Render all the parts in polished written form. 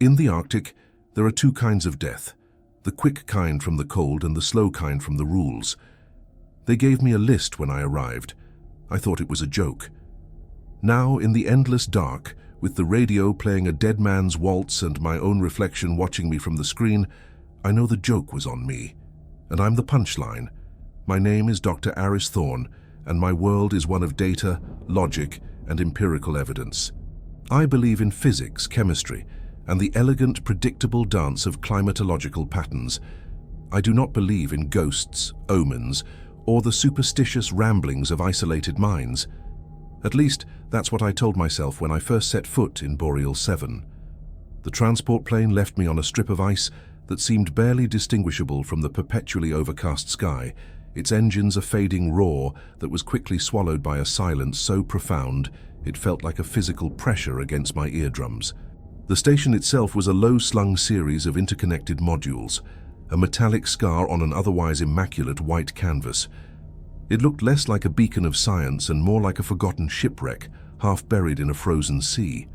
In the Arctic, there are two kinds of death, the quick kind from the cold and the slow kind from the rules. They gave me a list when I arrived. I thought it was a joke. Now, in the endless dark, with the radio playing a dead man's waltz and my own reflection watching me from the screen, I know the joke was on me. And I'm the punchline. My name is Dr. Aris Thorne, and my world is one of data, logic, and empirical evidence. I believe in physics, chemistry, and the elegant, predictable dance of climatological patterns. I do not believe in ghosts, omens, or the superstitious ramblings of isolated minds. At least, that's what I told myself when I first set foot in Boreal 7. The transport plane left me on a strip of ice that seemed barely distinguishable from the perpetually overcast sky, its engines a fading roar that was quickly swallowed by a silence so profound it felt like a physical pressure against my eardrums. The station itself was a low-slung series of interconnected modules, a metallic scar on an otherwise immaculate white canvas. It looked less like a beacon of science and more like a forgotten shipwreck, half buried in a frozen sea.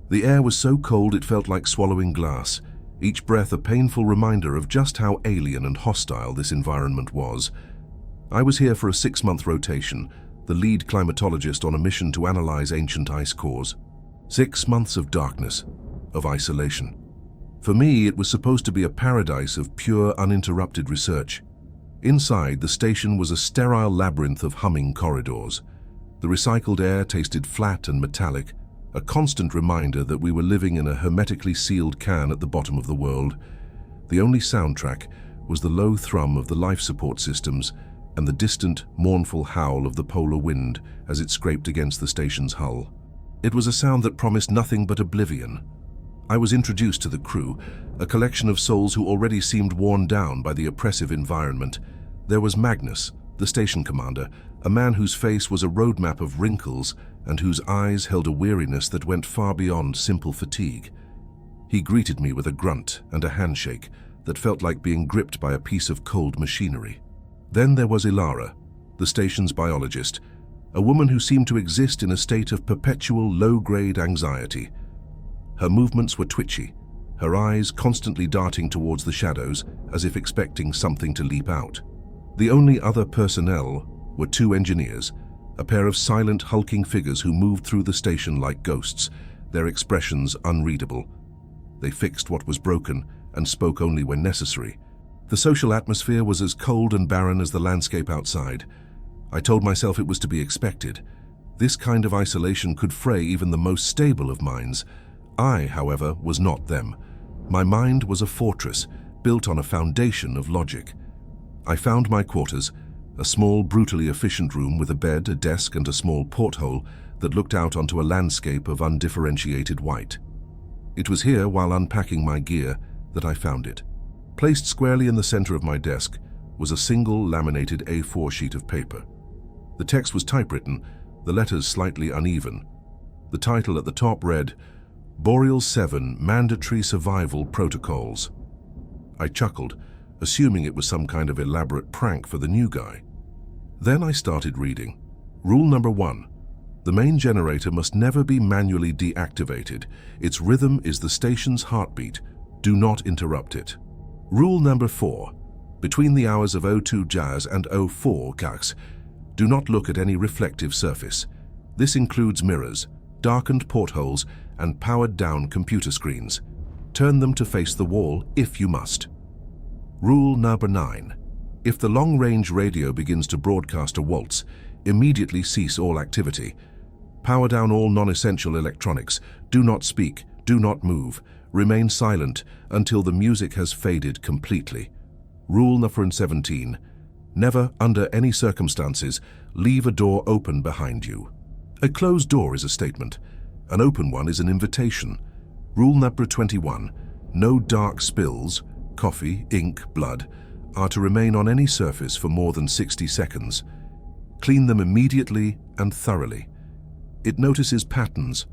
The air was so cold it felt like swallowing glass, each breath a painful reminder of just how alien and hostile this environment was. I was here for a 6-month rotation, the lead climatologist on a mission to analyze ancient ice cores. 6 months of darkness, of isolation. For me, it was supposed to be a paradise of pure, uninterrupted research. Inside, the station was a sterile labyrinth of humming corridors. The recycled air tasted flat and metallic, a constant reminder that we were living in a hermetically sealed can at the bottom of the world. The only soundtrack was the low thrum of the life support systems and the distant, mournful howl of the polar wind as it scraped against the station's hull. It was a sound that promised nothing but oblivion. I was introduced to the crew, a collection of souls who already seemed worn down by the oppressive environment. There was Magnus, the station commander, a man whose face was a roadmap of wrinkles and whose eyes held a weariness that went far beyond simple fatigue. He greeted me with a grunt and a handshake that felt like being gripped by a piece of cold machinery. Then there was Ilara, the station's biologist, a woman who seemed to exist in a state of perpetual low-grade anxiety. Her movements were twitchy, her eyes constantly darting towards the shadows as if expecting something to leap out. The only other personnel were 2 engineers, a pair of silent, hulking figures who moved through the station like ghosts, their expressions unreadable. They fixed what was broken and spoke only when necessary. The social atmosphere was as cold and barren as the landscape outside. I told myself it was to be expected. This kind of isolation could fray even the most stable of minds. I, however, was not them. My mind was a fortress, built on a foundation of logic. I found my quarters, a small, brutally efficient room with a bed, a desk, and a small porthole that looked out onto a landscape of undifferentiated white. It was here, while unpacking my gear, that I found it. Placed squarely in the center of my desk was a single laminated A4 sheet of paper. The text was typewritten, the letters slightly uneven. The title at the top read, Boreal 7 Mandatory Survival Protocols. I chuckled, assuming it was some kind of elaborate prank for the new guy. Then I started reading. Rule number 1. The main generator must never be manually deactivated. Its rhythm is the station's heartbeat. Do not interrupt it. Rule number 4. Between the hours of 02 Jazz and 04 Cax, do not look at any reflective surface. This includes mirrors, darkened portholes, and powered-down computer screens. Turn them to face the wall if you must. Rule number 9. If the long-range radio begins to broadcast a waltz, immediately cease all activity. Power down all non-essential electronics. Do not speak, do not move. Remain silent until the music has faded completely. Rule number 17. Never, under any circumstances, leave a door open behind you. A closed door is a statement. An open one is an invitation. Rule number 21. No dark spills, coffee, ink, blood, are to remain on any surface for more than 60 seconds. Clean them immediately and thoroughly. It notices patterns.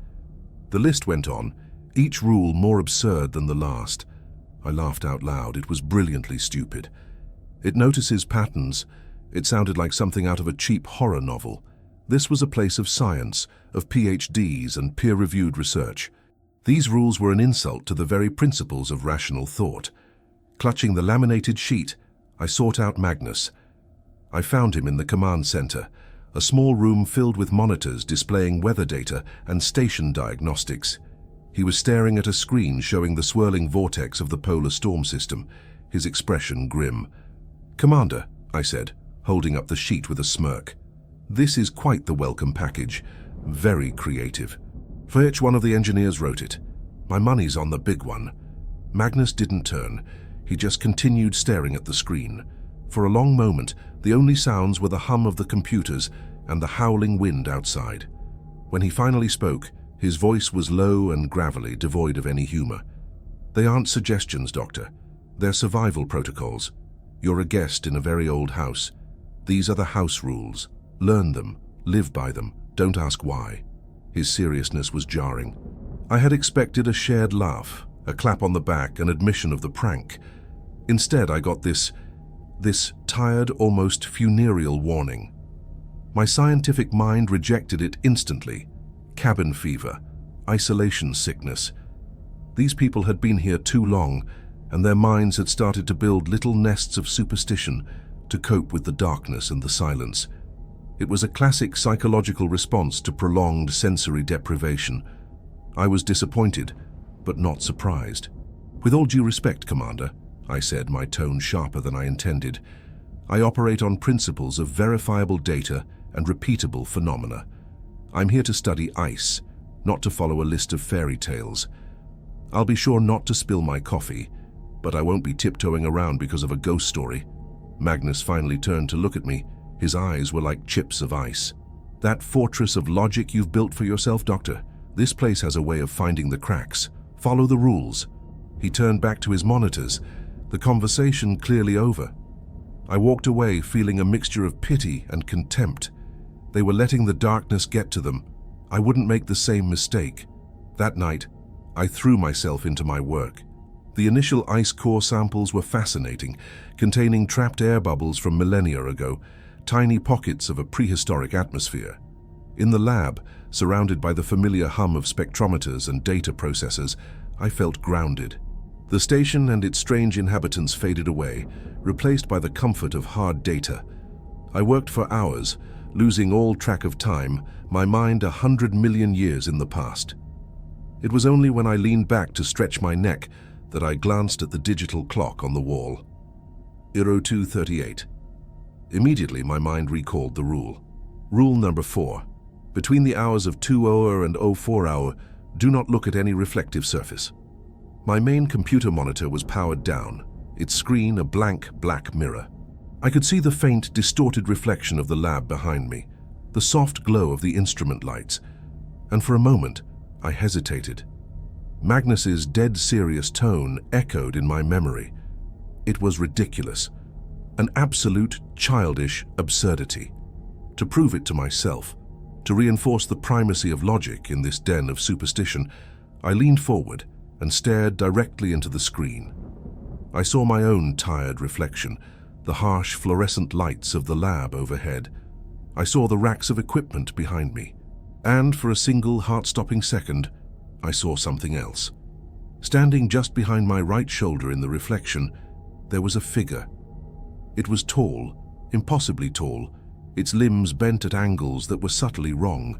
The list went on, each rule more absurd than the last. I laughed out loud. It was brilliantly stupid. It notices patterns. It sounded like something out of a cheap horror novel. This was a place of science, of PhDs and peer-reviewed research. These rules were an insult to the very principles of rational thought. Clutching the laminated sheet, I sought out Magnus. I found him in the command center, a small room filled with monitors displaying weather data and station diagnostics. He was staring at a screen showing the swirling vortex of the polar storm system, his expression grim. "Commander," I said, holding up the sheet with a smirk. "This is quite the welcome package. Very creative. For each one of the engineers wrote it. My money's on the big one." Magnus didn't turn. He just continued staring at the screen. For a long moment, the only sounds were the hum of the computers and the howling wind outside. When he finally spoke, his voice was low and gravelly, devoid of any humor. "They aren't suggestions, Doctor. They're survival protocols. You're a guest in a very old house. These are the house rules. Learn them, live by them, don't ask why." His seriousness was jarring. I had expected a shared laugh, a clap on the back, an admission of the prank. Instead, I got this tired, almost funereal warning. My scientific mind rejected it instantly. Cabin fever, isolation sickness. These people had been here too long, and their minds had started to build little nests of superstition to cope with the darkness and the silence. It was a classic psychological response to prolonged sensory deprivation. I was disappointed, but not surprised. "With all due respect, Commander," I said, my tone sharper than I intended, "I operate on principles of verifiable data and repeatable phenomena. I'm here to study ice, not to follow a list of fairy tales. I'll be sure not to spill my coffee, but I won't be tiptoeing around because of a ghost story." Magnus finally turned to look at me. His eyes were like chips of ice. "That fortress of logic you've built for yourself, Doctor, this place has a way of finding the cracks. Follow the rules." He turned back to his monitors, the conversation clearly over. I walked away feeling a mixture of pity and contempt. They were letting the darkness get to them. I wouldn't make the same mistake. That night, I threw myself into my work. The initial ice core samples were fascinating, containing trapped air bubbles from millennia ago, tiny pockets of a prehistoric atmosphere. In the lab, surrounded by the familiar hum of spectrometers and data processors, I felt grounded. The station and its strange inhabitants faded away, replaced by the comfort of hard data. I worked for hours, losing all track of time, my mind 100 million years in the past. It was only when I leaned back to stretch my neck that I glanced at the digital clock on the wall. 02:38. Immediately, my mind recalled the rule. Rule number 4. Between the hours of 2:00 and 04:00, do not look at any reflective surface. My main computer monitor was powered down, its screen a blank black mirror. I could see the faint, distorted reflection of the lab behind me, the soft glow of the instrument lights, and for a moment, I hesitated. Magnus's dead serious tone echoed in my memory. It was ridiculous. An absolute, childish absurdity. To prove it to myself, to reinforce the primacy of logic in this den of superstition, I leaned forward and stared directly into the screen. I saw my own tired reflection, the harsh fluorescent lights of the lab overhead. I saw the racks of equipment behind me. And for a single heart-stopping second, I saw something else. Standing just behind my right shoulder in the reflection, there was a figure. It was tall, impossibly tall, its limbs bent at angles that were subtly wrong.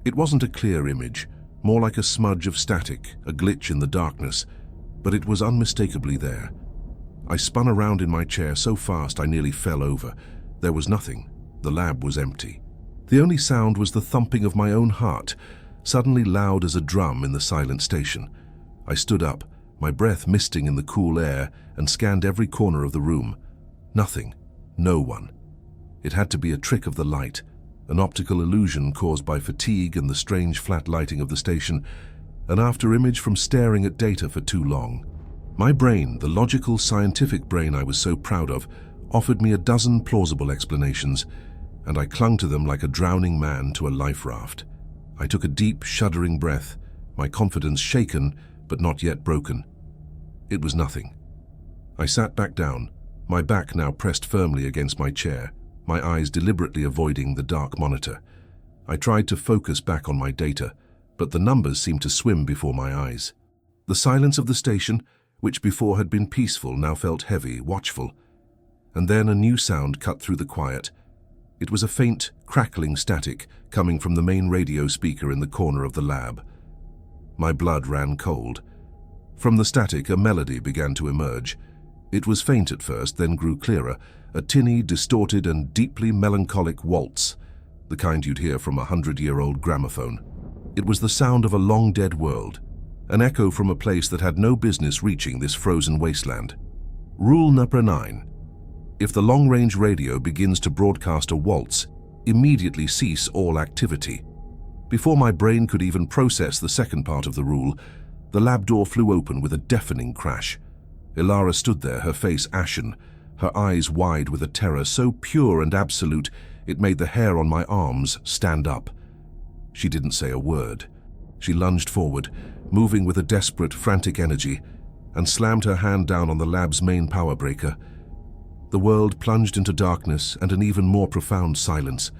It wasn't a clear image, more like a smudge of static, a glitch in the darkness, but it was unmistakably there. I spun around in my chair so fast I nearly fell over. There was nothing. The lab was empty. The only sound was the thumping of my own heart, suddenly loud as a drum in the silent station. I stood up, my breath misting in the cool air, and scanned every corner of the room. Nothing. No one. It had to be a trick of the light, an optical illusion caused by fatigue and the strange flat lighting of the station, an after-image from staring at data for too long. My brain, the logical, scientific brain I was so proud of, offered me a dozen plausible explanations, and I clung to them like a drowning man to a life raft. I took a deep, shuddering breath, my confidence shaken but not yet broken. It was nothing. I sat back down, my back now pressed firmly against my chair, my eyes deliberately avoiding the dark monitor. I tried to focus back on my data, but the numbers seemed to swim before my eyes. The silence of the station, which before had been peaceful, now felt heavy, watchful. And then a new sound cut through the quiet. It was a faint, crackling static coming from the main radio speaker in the corner of the lab. My blood ran cold. From the static, a melody began to emerge. It was faint at first, then grew clearer, a tinny, distorted and deeply melancholic waltz, the kind you'd hear from a 100-year-old gramophone. It was the sound of a long-dead world, an echo from a place that had no business reaching this frozen wasteland. Rule number 9. If the long-range radio begins to broadcast a waltz, immediately cease all activity. Before my brain could even process the second part of the rule, the lab door flew open with a deafening crash. Ilara stood there, her face ashen, her eyes wide with a terror so pure and absolute it made the hair on my arms stand up. She didn't say a word. She lunged forward, moving with a desperate, frantic energy, and slammed her hand down on the lab's main power breaker. The world plunged into darkness and an even more profound silence.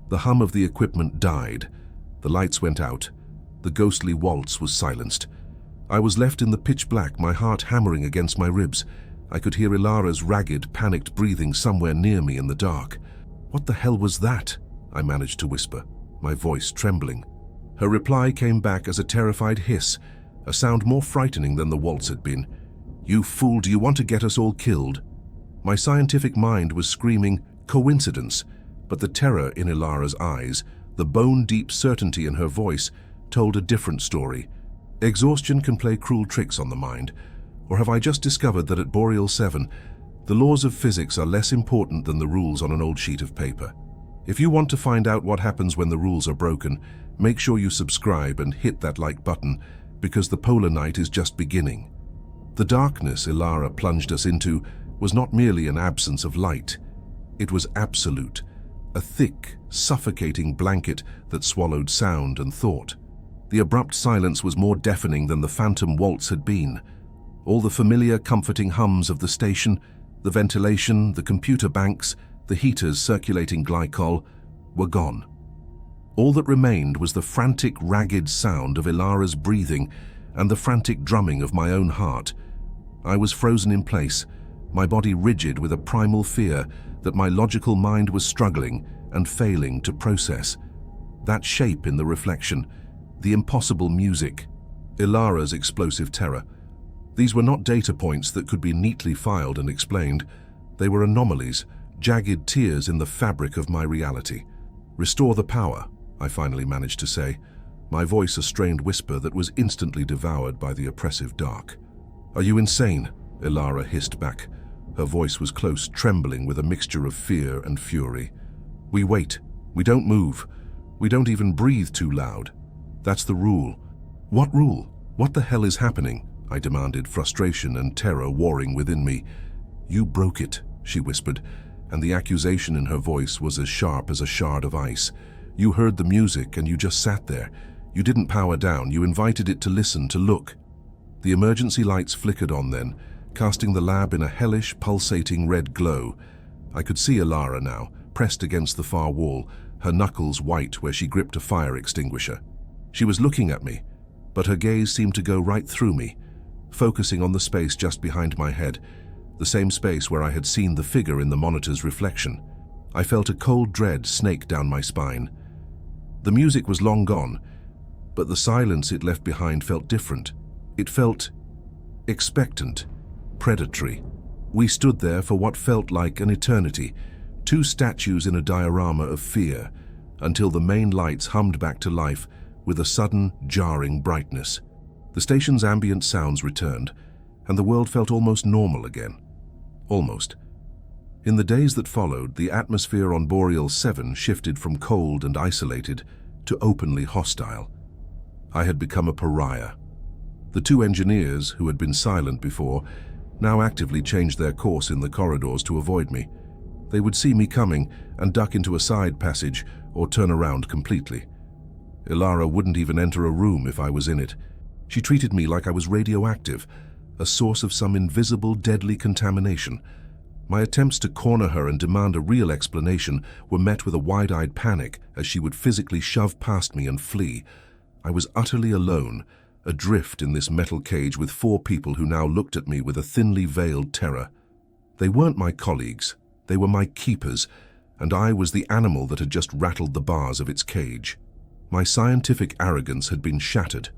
The hum of the equipment died. The lights went out. The ghostly waltz was silenced. I was left in the pitch black, my heart hammering against my ribs. I could hear Ilara's ragged, panicked breathing somewhere near me in the dark. "What the hell was that?" I managed to whisper, my voice trembling. Her reply came back as a terrified hiss, a sound more frightening than the waltz had been. "You fool, do you want to get us all killed?" My scientific mind was screaming, coincidence, but the terror in Ilara's eyes, the bone-deep certainty in her voice, told a different story. Exhaustion can play cruel tricks on the mind, or have I just discovered that at Boreal 7, the laws of physics are less important than the rules on an old sheet of paper? If you want to find out what happens when the rules are broken, make sure you subscribe and hit that like button, because the polar night is just beginning. The darkness Ilara plunged us into was not merely an absence of light. It was absolute, a thick, suffocating blanket that swallowed sound and thought. The abrupt silence was more deafening than the phantom waltz had been. All the familiar, comforting hums of the station, the ventilation, the computer banks, the heaters circulating glycol, were gone. All that remained was the frantic, ragged sound of Ilara's breathing and the frantic drumming of my own heart. I was frozen in place, my body rigid with a primal fear that my logical mind was struggling and failing to process. That shape in the reflection, the impossible music, Ilara's explosive terror. These were not data points that could be neatly filed and explained. They were anomalies, jagged tears in the fabric of my reality. "Restore the power," I finally managed to say, my voice a strained whisper that was instantly devoured by the oppressive dark. "Are you insane?" Ilara hissed back. Her voice was close, trembling with a mixture of fear and fury. "We wait. We don't move. We don't even breathe too loud. That's the rule." "What rule? What the hell is happening?" I demanded, frustration and terror warring within me. "You broke it," she whispered, and the accusation in her voice was as sharp as a shard of ice. "You heard the music and you just sat there. You didn't power down, you invited it to listen, to look." The emergency lights flickered on then, casting the lab in a hellish, pulsating red glow. I could see Ilara now, pressed against the far wall, her knuckles white where she gripped a fire extinguisher. She was looking at me, but her gaze seemed to go right through me, focusing on the space just behind my head, the same space where I had seen the figure in the monitor's reflection. I felt a cold dread snake down my spine. The music was long gone, but the silence it left behind felt different. It felt expectant, predatory. We stood there for what felt like an eternity, two statues in a diorama of fear, until the main lights hummed back to life with a sudden, jarring brightness. The station's ambient sounds returned, and the world felt almost normal again. Almost. In the days that followed, the atmosphere on Boreal 7 shifted from cold and isolated to openly hostile. I had become a pariah. The two engineers, who had been silent before, now actively changed their course in the corridors to avoid me. They would see me coming and duck into a side passage or turn around completely. Ilara wouldn't even enter a room if I was in it. She treated me like I was radioactive, a source of some invisible, deadly contamination. My attempts to corner her and demand a real explanation were met with a wide-eyed panic as she would physically shove past me and flee. I was utterly alone, adrift in this metal cage with 4 people who now looked at me with a thinly veiled terror. They weren't my colleagues, they were my keepers, and I was the animal that had just rattled the bars of its cage. My scientific arrogance had been shattered.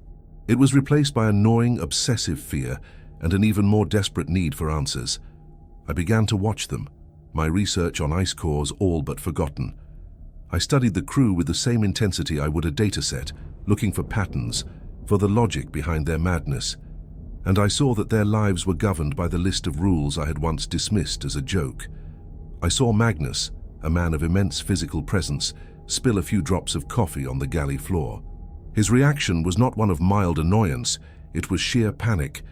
It was replaced by a gnawing, obsessive fear and an even more desperate need for answers. I began to watch them, my research on ice cores all but forgotten. I studied the crew with the same intensity I would a dataset, looking for patterns, for the logic behind their madness. And I saw that their lives were governed by the list of rules I had once dismissed as a joke. I saw Magnus, a man of immense physical presence, spill a few drops of coffee on the galley floor. His reaction was not one of mild annoyance, it was sheer panic.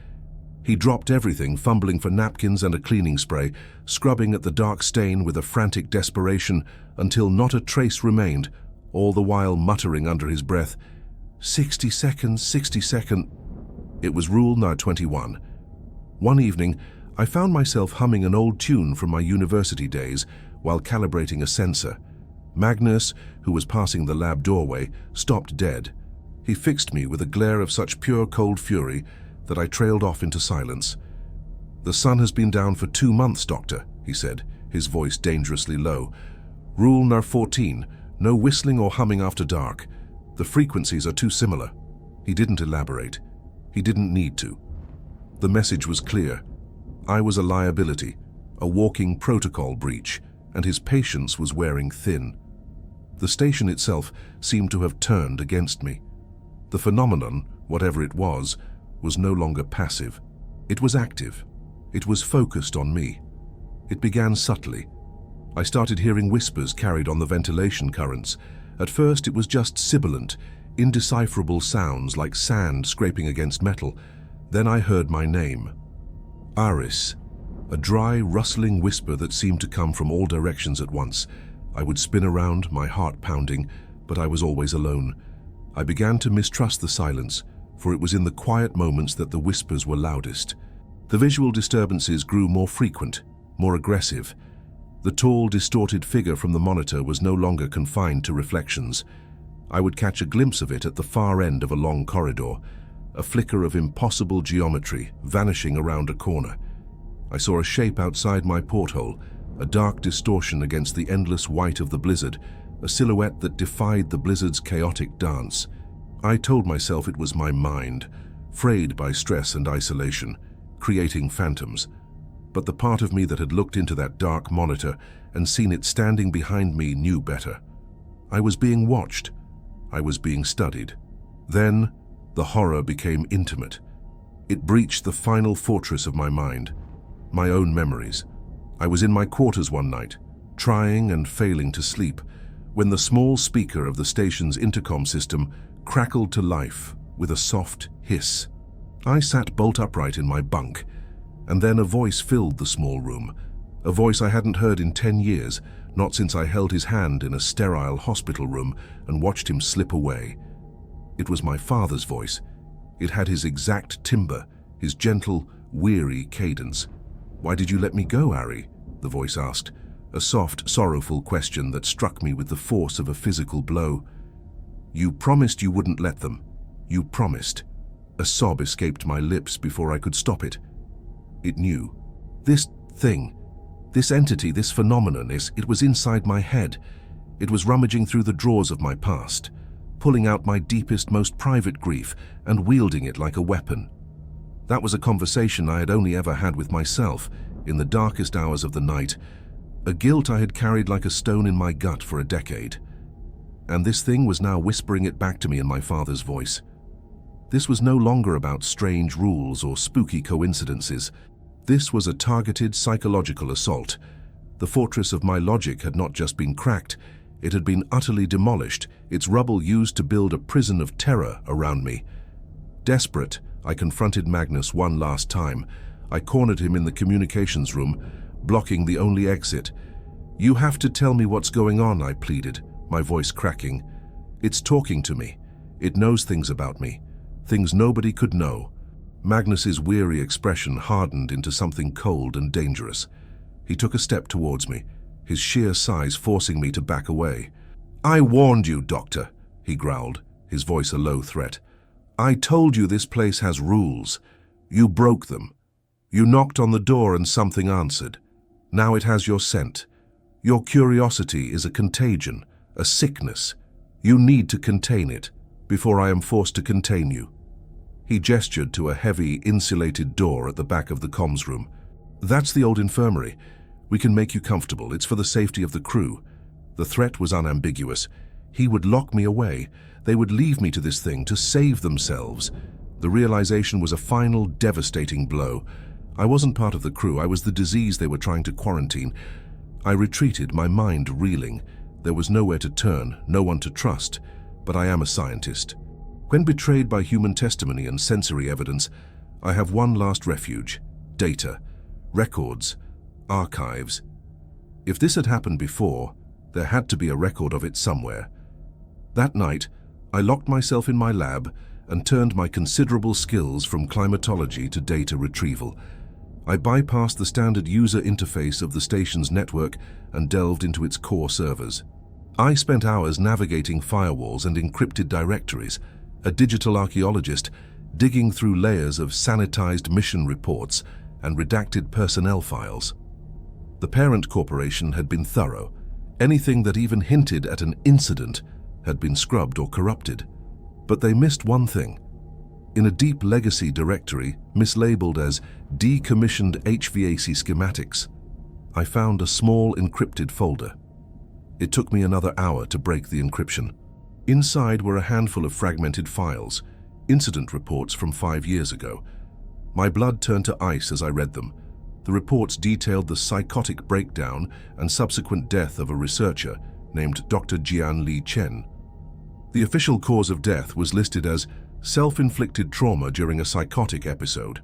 He dropped everything, fumbling for napkins and a cleaning spray, scrubbing at the dark stain with a frantic desperation until not a trace remained, all the while muttering under his breath, 60 seconds, 60 seconds. It was rule No. 21. One evening, I found myself humming an old tune from my university days while calibrating a sensor. Magnus, who was passing the lab doorway, stopped dead. He fixed me with a glare of such pure cold fury that I trailed off into silence. "The sun has been down for 2 months, Doctor," he said, his voice dangerously low. "Rule No. 14, no whistling or humming after dark. The frequencies are too similar." He didn't elaborate. He didn't need to. The message was clear. I was a liability, a walking protocol breach, and his patience was wearing thin. The station itself seemed to have turned against me. The phenomenon, whatever it was no longer passive. It was active. It was focused on me. It began subtly. I started hearing whispers carried on the ventilation currents. At first it was just sibilant, indecipherable sounds like sand scraping against metal. Then I heard my name. Aris. A dry, rustling whisper that seemed to come from all directions at once. I would spin around, my heart pounding, but I was always alone. I began to mistrust the silence, for it was in the quiet moments that the whispers were loudest. The visual disturbances grew more frequent, more aggressive. The tall, distorted figure from the monitor was no longer confined to reflections. I would catch a glimpse of it at the far end of a long corridor, a flicker of impossible geometry vanishing around a corner. I saw a shape outside my porthole, a dark distortion against the endless white of the blizzard, a silhouette that defied the blizzard's chaotic dance. I told myself it was my mind, frayed by stress and isolation, creating phantoms. But the part of me that had looked into that dark monitor and seen it standing behind me knew better. I was being watched. I was being studied. Then, the horror became intimate. It breached the final fortress of my mind, my own memories. I was in my quarters one night, trying and failing to sleep, when the small speaker of the station's intercom system crackled to life with a soft hiss. I sat bolt upright in my bunk, and then a voice filled the small room, a voice I hadn't heard in 10 years, not since I held his hand in a sterile hospital room and watched him slip away. It was my father's voice. It had his exact timbre, his gentle, weary cadence. "Why did you let me go, Harry?" the voice asked, a soft, sorrowful question that struck me with the force of a physical blow. "You promised you wouldn't let them. You promised." A sob escaped my lips before I could stop it. It knew. This thing, this entity, this phenomenon, it was inside my head. It was rummaging through the drawers of my past, pulling out my deepest, most private grief and wielding it like a weapon. That was a conversation I had only ever had with myself, in the darkest hours of the night, a guilt I had carried like a stone in my gut for a decade. And this thing was now whispering it back to me in my father's voice. This was no longer about strange rules or spooky coincidences. This was a targeted psychological assault. The fortress of my logic had not just been cracked, it had been utterly demolished, its rubble used to build a prison of terror around me. Desperate, I confronted Magnus one last time. I cornered him in the communications room, blocking the only exit. "You have to tell me what's going on," I pleaded, my voice cracking. "It's talking to me. It knows things about me, things nobody could know." Magnus's weary expression hardened into something cold and dangerous. He took a step towards me, his sheer size forcing me to back away. "I warned you, Doctor," he growled, his voice a low threat. "I told you this place has rules. You broke them. You knocked on the door and something answered. Now it has your scent. Your curiosity is a contagion, a sickness. You need to contain it before I am forced to contain you." He gestured to a heavy, insulated door at the back of the comms room. "That's the old infirmary. We can make you comfortable. It's for the safety of the crew." The threat was unambiguous. He would lock me away. They would leave me to this thing to save themselves. The realization was a final, devastating blow. I wasn't part of the crew. I was the disease they were trying to quarantine. I retreated, my mind reeling. There was nowhere to turn, no one to trust. But I am a scientist. When betrayed by human testimony and sensory evidence, I have one last refuge: data, records, archives. If this had happened before, there had to be a record of it somewhere. That night, I locked myself in my lab and turned my considerable skills from climatology to data retrieval. I bypassed the standard user interface of the station's network and delved into its core servers. I spent hours navigating firewalls and encrypted directories, a digital archaeologist digging through layers of sanitized mission reports and redacted personnel files. The parent corporation had been thorough. Anything that even hinted at an incident had been scrubbed or corrupted. But they missed one thing. In a deep legacy directory, mislabeled as decommissioned HVAC schematics, I found a small encrypted folder. It took me another hour to break the encryption. Inside were a handful of fragmented files, incident reports from 5 years ago. My blood turned to ice as I read them. The reports detailed the psychotic breakdown and subsequent death of a researcher named Dr. Jianli Chen. The official cause of death was listed as self-inflicted trauma during a psychotic episode.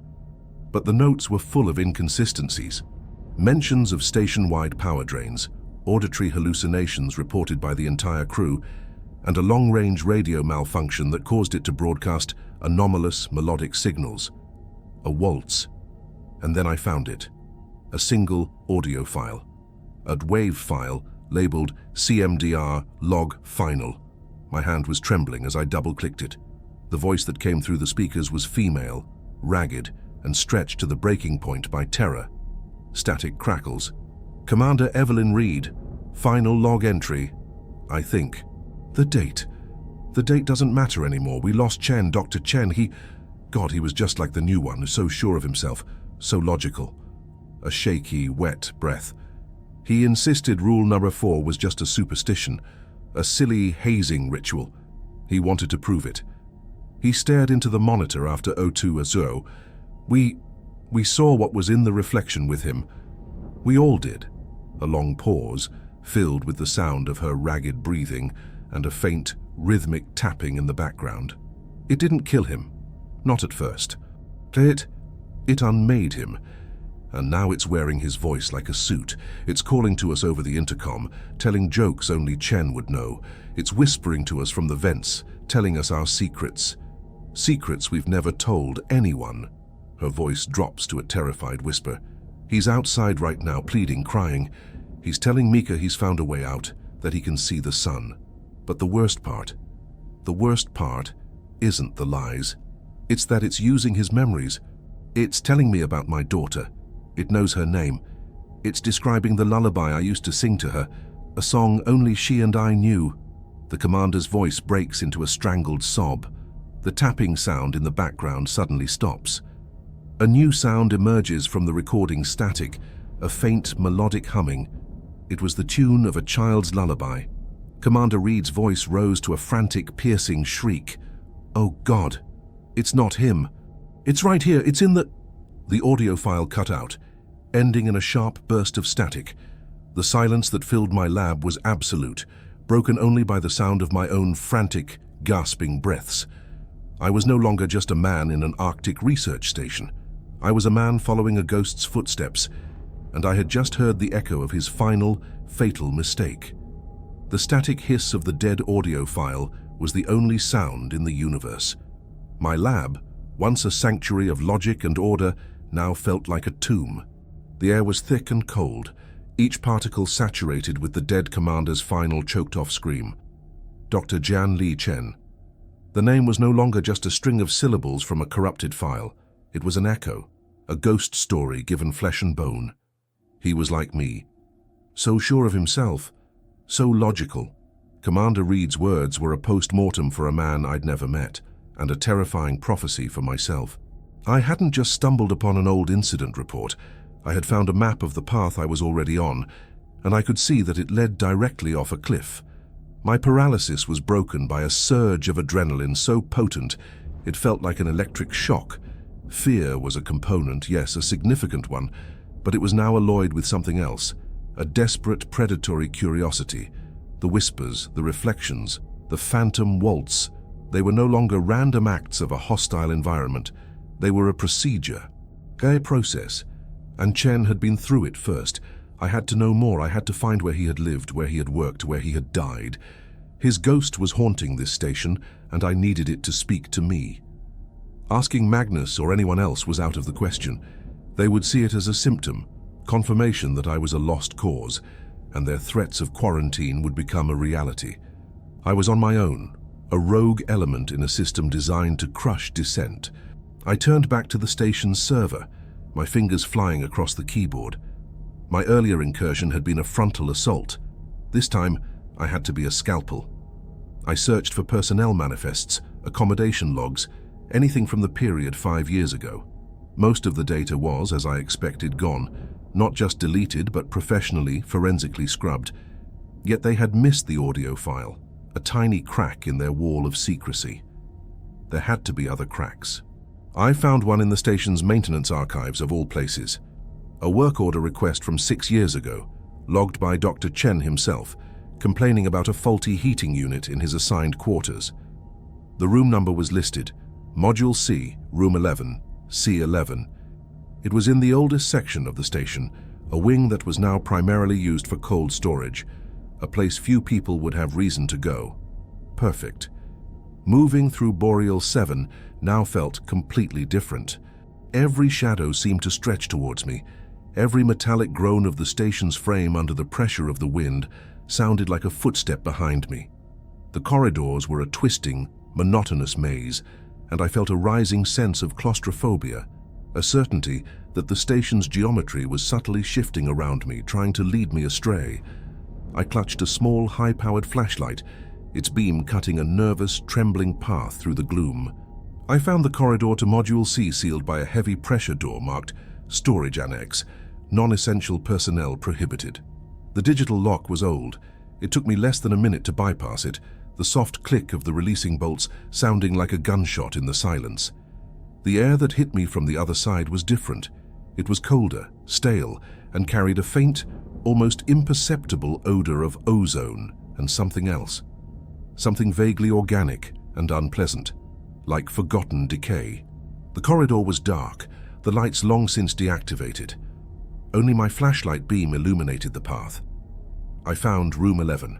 But the notes were full of inconsistencies. Mentions of station-wide power drains, auditory hallucinations reported by the entire crew, and a long-range radio malfunction that caused it to broadcast anomalous melodic signals. A waltz. And then I found it. A single audio file. A WAV file labeled CMDR log final. My hand was trembling as I double-clicked it. The voice that came through the speakers was female, ragged, and stretched to the breaking point by terror. Static crackles. "Commander Evelyn Reed. Final log entry. I think. The date. The date doesn't matter anymore. We lost Chen, Dr. Chen. God, he was just like the new one, so sure of himself, so logical." A shaky, wet breath. He insisted rule number 4 was just a superstition, a silly hazing ritual. He wanted to prove it. He stared into the monitor after O2 Azure. We saw what was in the reflection with him. We all did. A long pause, filled with the sound of her ragged breathing and a faint, rhythmic tapping in the background. It didn't kill him. Not at first. It unmade him. And now it's wearing his voice like a suit. It's calling to us over the intercom, telling jokes only Chen would know. It's whispering to us from the vents, telling us our secrets. Secrets we've never told anyone. Her voice drops to a terrified whisper. He's outside right now, pleading, crying. He's telling Mika he's found a way out, that he can see the sun. But the worst part isn't the lies. It's that it's using his memories. It's telling me about my daughter. It knows her name. It's describing the lullaby I used to sing to her, a song only she and I knew. The commander's voice breaks into a strangled sob. The tapping sound in the background suddenly stops. A new sound emerges from the recording static, a faint melodic humming. It was the tune of a child's lullaby. Commander Reed's voice rose to a frantic, piercing shriek. "Oh God, it's not him. It's right here, it's in the..." The audio file cut out, ending in a sharp burst of static. The silence that filled my lab was absolute, broken only by the sound of my own frantic, gasping breaths. I was no longer just a man in an Arctic research station. I was a man following a ghost's footsteps, and I had just heard the echo of his final, fatal mistake. The static hiss of the dead audio file was the only sound in the universe. My lab, once a sanctuary of logic and order, now felt like a tomb. The air was thick and cold, each particle saturated with the dead commander's final choked-off scream. Dr. Jianli Chen. The name was no longer just a string of syllables from a corrupted file. It was an echo, a ghost story given flesh and bone. He was like me, so sure of himself, so logical. Commander Reed's words were a post-mortem for a man I'd never met, and a terrifying prophecy for myself. I hadn't just stumbled upon an old incident report. I had found a map of the path I was already on, and I could see that it led directly off a cliff. My paralysis was broken by a surge of adrenaline so potent it felt like an electric shock. Fear was a component, yes, a significant one, but it was now alloyed with something else, a desperate predatory curiosity. The whispers, the reflections, the phantom waltz, they were no longer random acts of a hostile environment. They were a procedure, a process, and Chen had been through it first. I had to know more. I had to find where he had lived, where he had worked, where he had died. His ghost was haunting this station, and I needed it to speak to me. Asking Magnus or anyone else was out of the question. They would see it as a symptom, confirmation that I was a lost cause, and their threats of quarantine would become a reality. I was on my own, a rogue element in a system designed to crush dissent. I turned back to the station's server, my fingers flying across the keyboard. My earlier incursion had been a frontal assault. This time, I had to be a scalpel. I searched for personnel manifests, accommodation logs, anything from the period 5 years ago. Most of the data was, as I expected, gone, not just deleted but professionally, forensically scrubbed. Yet they had missed the audio file, a tiny crack in their wall of secrecy. There had to be other cracks. I found one in the station's maintenance archives of all places. A work order request from 6 years ago, logged by Dr. Chen himself, complaining about a faulty heating unit in his assigned quarters. The room number was listed, Module C, Room 11, C11. It was in the oldest section of the station, a wing that was now primarily used for cold storage, a place few people would have reason to go. Perfect. Moving through Boreal 7 now felt completely different. Every shadow seemed to stretch towards me. Every metallic groan of the station's frame under the pressure of the wind sounded like a footstep behind me. The corridors were a twisting, monotonous maze, and I felt a rising sense of claustrophobia, a certainty that the station's geometry was subtly shifting around me, trying to lead me astray. I clutched a small, high-powered flashlight, its beam cutting a nervous, trembling path through the gloom. I found the corridor to Module C sealed by a heavy pressure door marked Storage Annex, non-essential personnel prohibited. The digital lock was old. It took me less than a minute to bypass it, the soft click of the releasing bolts sounding like a gunshot in the silence. The air that hit me from the other side was different. It was colder, stale, and carried a faint, almost imperceptible odor of ozone and something else. Something vaguely organic and unpleasant, like forgotten decay. The corridor was dark, the lights long since deactivated. Only my flashlight beam illuminated the path. I found Room 11.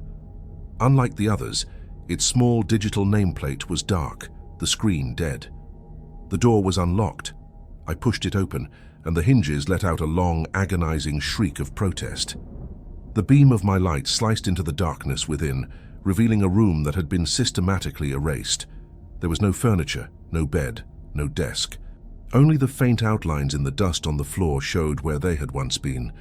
Unlike the others, its small digital nameplate was dark, the screen dead. The door was unlocked. I pushed it open, and the hinges let out a long, agonizing shriek of protest. The beam of my light sliced into the darkness within, revealing a room that had been systematically erased. There was no furniture, no bed, no desk. Only the faint outlines in the dust on the floor showed where they had once been.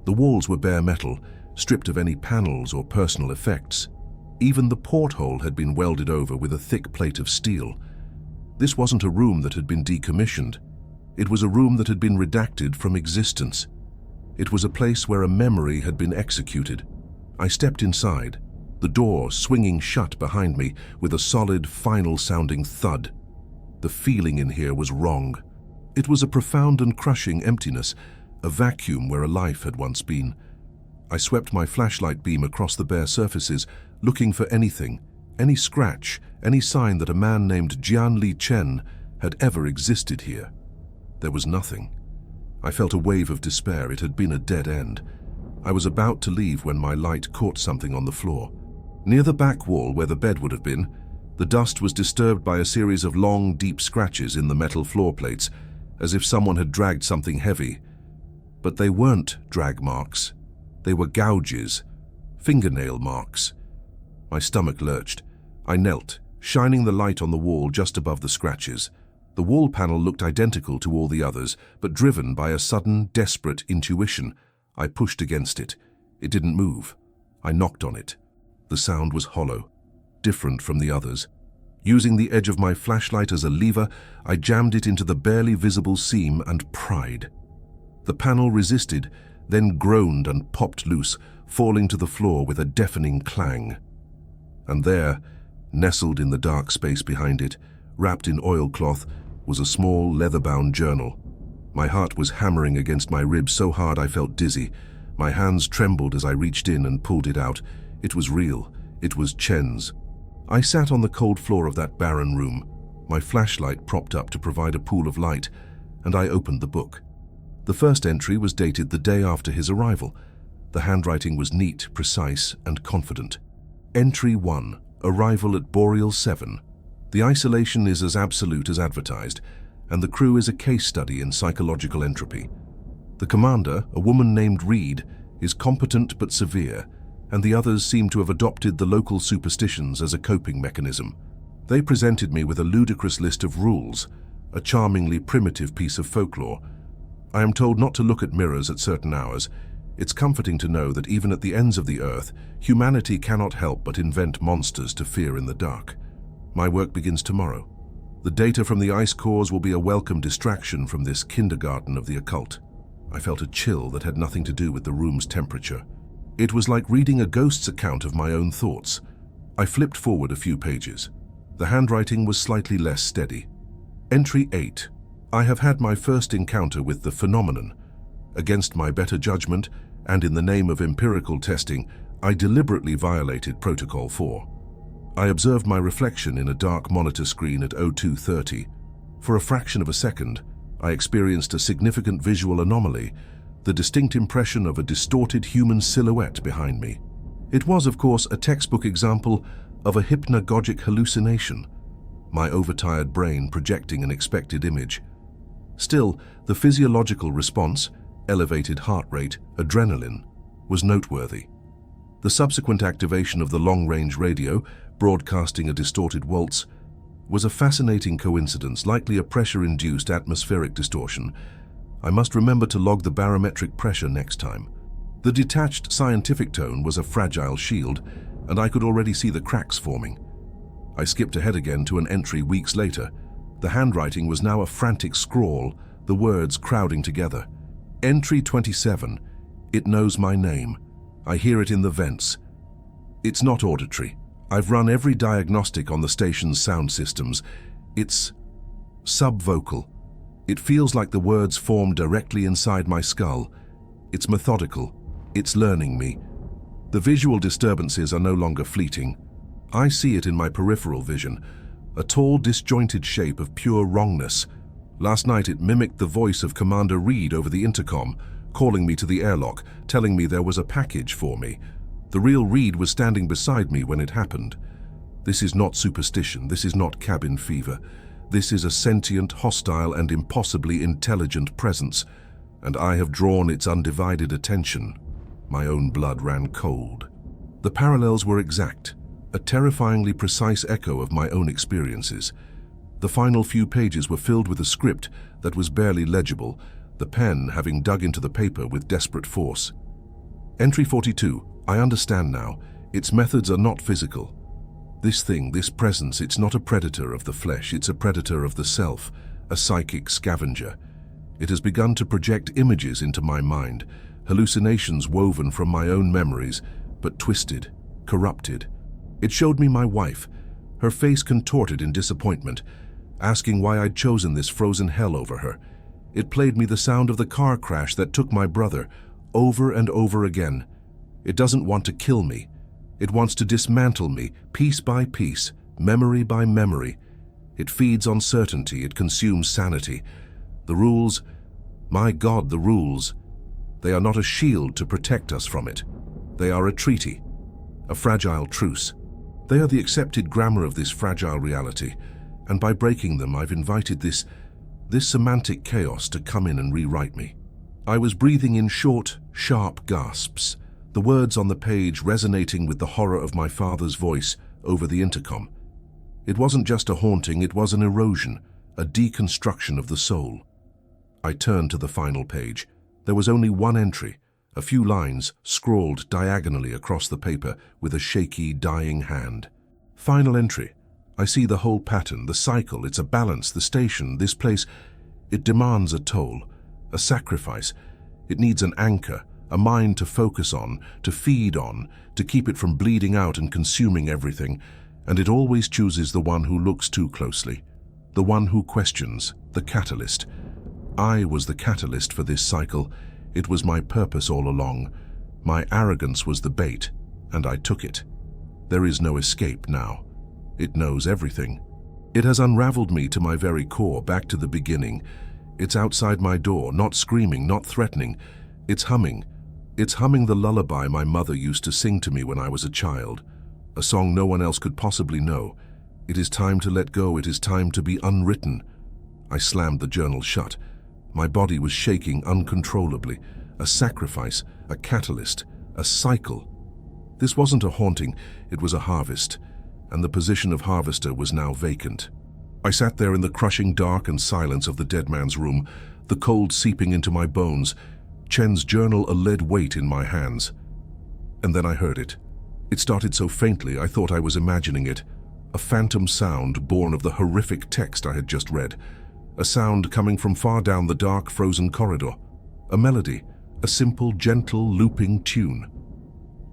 The walls were bare metal, stripped of any panels or personal effects. Even the porthole had been welded over with a thick plate of steel. This wasn't a room that had been decommissioned. It was a room that had been redacted from existence. It was a place where a memory had been executed. I stepped inside, the door swinging shut behind me with a solid, final-sounding thud. The feeling in here was wrong. It was a profound and crushing emptiness, a vacuum where a life had once been. I swept my flashlight beam across the bare surfaces, looking for anything, any scratch, any sign that a man named Jianli Chen had ever existed here. There was nothing. I felt a wave of despair. It had been a dead end. I was about to leave when my light caught something on the floor. Near the back wall where the bed would have been, the dust was disturbed by a series of long, deep scratches in the metal floor plates, as if someone had dragged something heavy. But they weren't drag marks. They were gouges, fingernail marks. My stomach lurched. I knelt, shining the light on the wall just above the scratches. The wall panel looked identical to all the others, but driven by a sudden, desperate intuition, I pushed against it. It didn't move. I knocked on it. The sound was hollow, different from the others. Using the edge of my flashlight as a lever, I jammed it into the barely visible seam and pried. The panel resisted, then groaned and popped loose, falling to the floor with a deafening clang. And there, nestled in the dark space behind it, wrapped in oilcloth, was a small leather-bound journal. My heart was hammering against my ribs so hard I felt dizzy. My hands trembled as I reached in and pulled it out. It was real. It was Chen's. I sat on the cold floor of that barren room, my flashlight propped up to provide a pool of light, and I opened the book. The first entry was dated the day after his arrival. The handwriting was neat, precise, and confident. Entry 1. Arrival at Boreal 7. The isolation is as absolute as advertised, and the crew is a case study in psychological entropy. The commander, a woman named Reed, is competent but severe, and the others seem to have adopted the local superstitions as a coping mechanism. They presented me with a ludicrous list of rules, a charmingly primitive piece of folklore. I am told not to look at mirrors at certain hours. It's comforting to know that even at the ends of the earth, humanity cannot help but invent monsters to fear in the dark. My work begins tomorrow. The data from the ice cores will be a welcome distraction from this kindergarten of the occult. I felt a chill that had nothing to do with the room's temperature. It was like reading a ghost's account of my own thoughts. I flipped forward a few pages. The handwriting was slightly less steady. Entry 8. I have had my first encounter with the phenomenon. Against my better judgment, and in the name of empirical testing, I deliberately violated Protocol 4. I observed my reflection in a dark monitor screen at 0230. For a fraction of a second, I experienced a significant visual anomaly, the distinct impression of a distorted human silhouette behind me. It was, of course, a textbook example of a hypnagogic hallucination, my overtired brain projecting an expected image. Still, the physiological response, elevated heart rate, adrenaline, was noteworthy. The subsequent activation of the long-range radio, broadcasting a distorted waltz, was a fascinating coincidence, likely a pressure-induced atmospheric distortion. I must remember to log the barometric pressure next time. The detached scientific tone was a fragile shield, and I could already see the cracks forming. I skipped ahead again to an entry weeks later. The handwriting was now a frantic scrawl, the words crowding together. Entry 27. It knows my name. I hear it in the vents. It's not auditory. I've run every diagnostic on the station's sound systems. It's subvocal. It feels like the words form directly inside my skull. It's methodical. It's learning me. The visual disturbances are no longer fleeting. I see it in my peripheral vision, a tall, disjointed shape of pure wrongness. Last night it mimicked the voice of Commander Reed over the intercom, calling me to the airlock, telling me there was a package for me. The real Reed was standing beside me when it happened. This is not superstition. This is not cabin fever. This is a sentient, hostile, and impossibly intelligent presence, and I have drawn its undivided attention. My own blood ran cold. The parallels were exact, a terrifyingly precise echo of my own experiences. The final few pages were filled with a script that was barely legible, the pen having dug into the paper with desperate force. Entry 42. I understand now. Its methods are not physical. This thing, this presence, it's not a predator of the flesh, it's a predator of the self, a psychic scavenger. It has begun to project images into my mind, hallucinations woven from my own memories, but twisted, corrupted. It showed me my wife, her face contorted in disappointment, asking why I'd chosen this frozen hell over her. It played me the sound of the car crash that took my brother, over and over again. It doesn't want to kill me. It wants to dismantle me, piece by piece, memory by memory. It feeds on certainty, it consumes sanity. The rules, my God, the rules. They are not a shield to protect us from it. They are a treaty, a fragile truce. They are the accepted grammar of this fragile reality, and by breaking them, I've invited this semantic chaos to come in and rewrite me. I was breathing in short, sharp gasps, the words on the page resonating with the horror of my father's voice over the intercom. It wasn't just a haunting, it was an erosion, a deconstruction of the soul. I turned to the final page. There was only one entry, a few lines scrawled diagonally across the paper with a shaky, dying hand. Final entry. I see the whole pattern, the cycle, it's a balance, the station, this place. It demands a toll, a sacrifice. It needs an anchor, a mind to focus on, to feed on, to keep it from bleeding out and consuming everything. And it always chooses the one who looks too closely, the one who questions, the catalyst. I was the catalyst for this cycle. It was my purpose all along. My arrogance was the bait, and I took it. There is no escape now. It knows everything. It has unraveled me to my very core, back to the beginning. It's outside my door, not screaming, not threatening. It's humming. It's humming the lullaby my mother used to sing to me when I was a child. A song no one else could possibly know. It is time to let go. It is time to be unwritten. I slammed the journal shut. My body was shaking uncontrollably. A sacrifice, a catalyst, a cycle. This wasn't a haunting, it was a harvest, and the position of harvester was now vacant. I sat there in the crushing dark and silence of the dead man's room, the cold seeping into my bones, Chen's journal a lead weight in my hands. And then I heard it. It started so faintly I thought I was imagining it. A phantom sound born of the horrific text I had just read. A sound coming from far down the dark, frozen corridor. A melody, a simple, gentle, looping tune.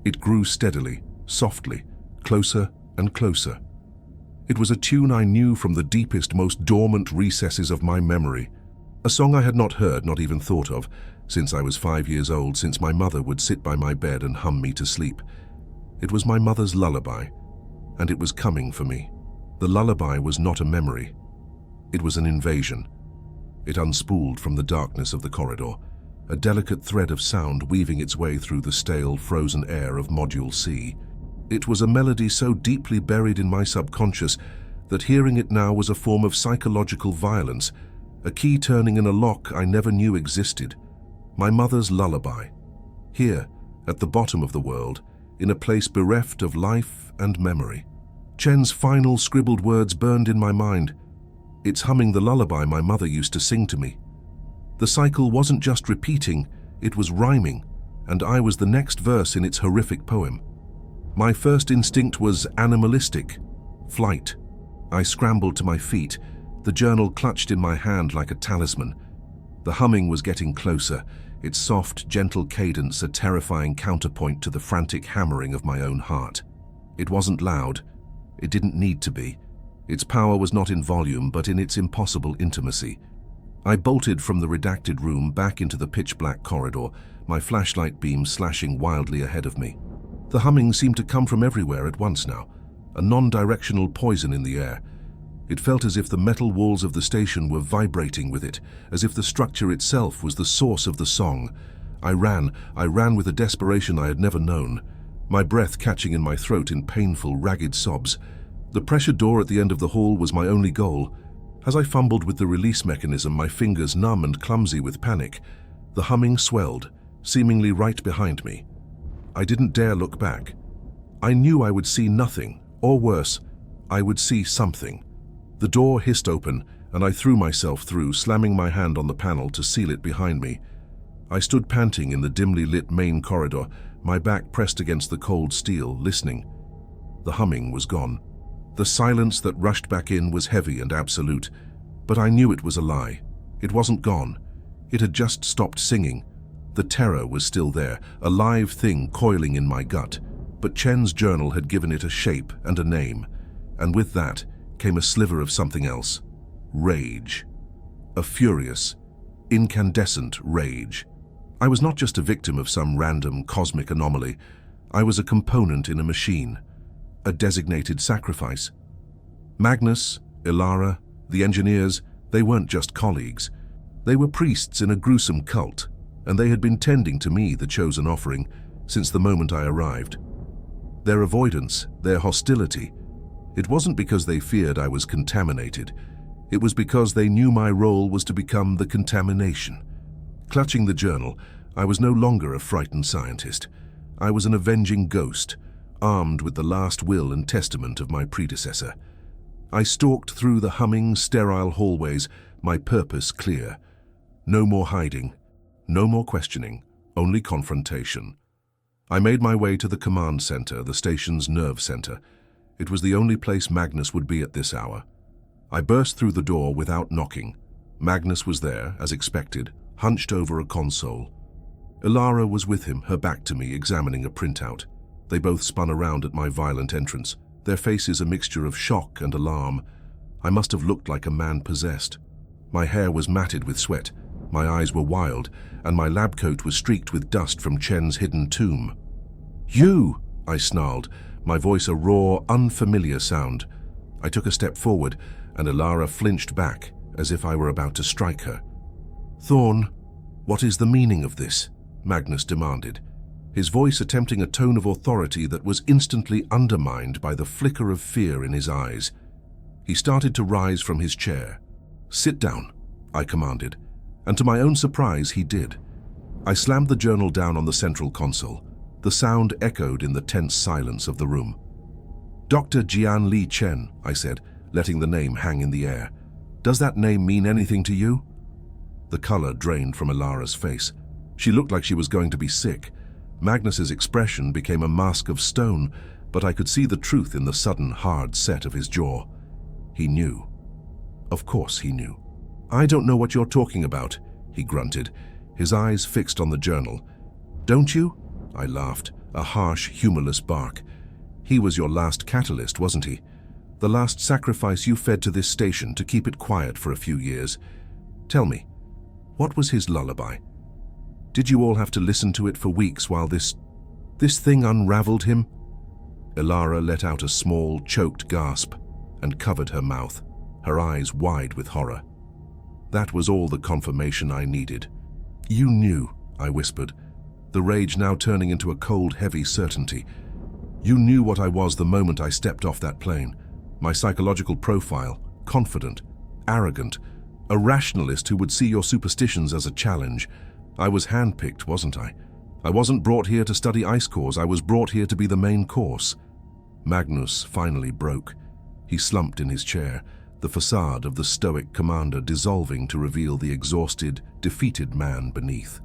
It grew steadily, softly, closer and closer. It was a tune I knew from the deepest, most dormant recesses of my memory. A song I had not heard, not even thought of, since I was 5 years old, since my mother would sit by my bed and hum me to sleep. It was my mother's lullaby, and it was coming for me. The lullaby was not a memory. It was an invasion. It unspooled from the darkness of the corridor, a delicate thread of sound weaving its way through the stale, frozen air of Module C. It was a melody so deeply buried in my subconscious that hearing it now was a form of psychological violence, a key turning in a lock I never knew existed. My mother's lullaby. Here, at the bottom of the world, in a place bereft of life and memory. Chen's final scribbled words burned in my mind. It's humming the lullaby my mother used to sing to me. The cycle wasn't just repeating, it was rhyming, and I was the next verse in its horrific poem. My first instinct was animalistic, flight. I scrambled to my feet, the journal clutched in my hand like a talisman. The humming was getting closer, its soft, gentle cadence a terrifying counterpoint to the frantic hammering of my own heart. It wasn't loud. It didn't need to be. Its power was not in volume, but in its impossible intimacy. I bolted from the redacted room back into the pitch-black corridor, my flashlight beam slashing wildly ahead of me. The humming seemed to come from everywhere at once now, a non-directional poison in the air. It felt as if the metal walls of the station were vibrating with it, as if the structure itself was the source of the song. I ran with a desperation I had never known, my breath catching in my throat in painful, ragged sobs. The pressure door at the end of the hall was my only goal. As I fumbled with the release mechanism, my fingers numb and clumsy with panic, the humming swelled, seemingly right behind me. I didn't dare look back. I knew I would see nothing, or worse, I would see something. The door hissed open, and I threw myself through, slamming my hand on the panel to seal it behind me. I stood panting in the dimly lit main corridor, my back pressed against the cold steel, listening. The humming was gone. The silence that rushed back in was heavy and absolute, but I knew it was a lie. It wasn't gone. It had just stopped singing. The terror was still there, a live thing coiling in my gut, but Chen's journal had given it a shape and a name, and with that came a sliver of something else. Rage. A furious, incandescent rage. I was not just a victim of some random cosmic anomaly. I was a component in a machine, a designated sacrifice. Magnus, Ilara, the engineers, they weren't just colleagues. They were priests in a gruesome cult, and they had been tending to me, the chosen offering, since the moment I arrived. Their avoidance, their hostility, it wasn't because they feared I was contaminated. It was because they knew my role was to become the contamination. Clutching the journal, I was no longer a frightened scientist. I was an avenging ghost, armed with the last will and testament of my predecessor. I stalked through the humming, sterile hallways, my purpose clear. No more hiding, no more questioning, only confrontation. I made my way to the command center, the station's nerve center. It was the only place Magnus would be at this hour. I burst through the door without knocking. Magnus was there, as expected, hunched over a console. Ilara was with him, her back to me, examining a printout. They both spun around at my violent entrance, their faces a mixture of shock and alarm. I must have looked like a man possessed. My hair was matted with sweat, my eyes were wild, and my lab coat was streaked with dust from Chen's hidden tomb. "You!" I snarled, my voice a raw, unfamiliar sound. I took a step forward, and Ilara flinched back, as if I were about to strike her. "Thorn, what is the meaning of this?" Magnus demanded, his voice attempting a tone of authority that was instantly undermined by the flicker of fear in his eyes. He started to rise from his chair. "Sit down," I commanded, and to my own surprise he did. I slammed the journal down on the central console. The sound echoed in the tense silence of the room. "Dr. Jian Li Chen," I said, letting the name hang in the air. "Does that name mean anything to you?" The color drained from Ilara's face. She looked like she was going to be sick. Magnus's expression became a mask of stone, but I could see the truth in the sudden, hard set of his jaw. He knew. Of course he knew. "I don't know what you're talking about," he grunted, his eyes fixed on the journal. "Don't you?" I laughed, a harsh, humorless bark. "He was your last catalyst, wasn't he? The last sacrifice you fed to this station to keep it quiet for a few years. Tell me, what was his lullaby? Did you all have to listen to it for weeks while this thing unraveled him?" Ilara let out a small, choked gasp and covered her mouth, her eyes wide with horror. That was all the confirmation I needed. "You knew," I whispered, the rage now turning into a cold, heavy certainty. "You knew what I was the moment I stepped off that plane. My psychological profile, confident, arrogant, a rationalist who would see your superstitions as a challenge. I was handpicked, wasn't I? I wasn't brought here to study ice cores, I was brought here to be the main course." Magnus finally broke. He slumped in his chair, the facade of the stoic commander dissolving to reveal the exhausted, defeated man beneath.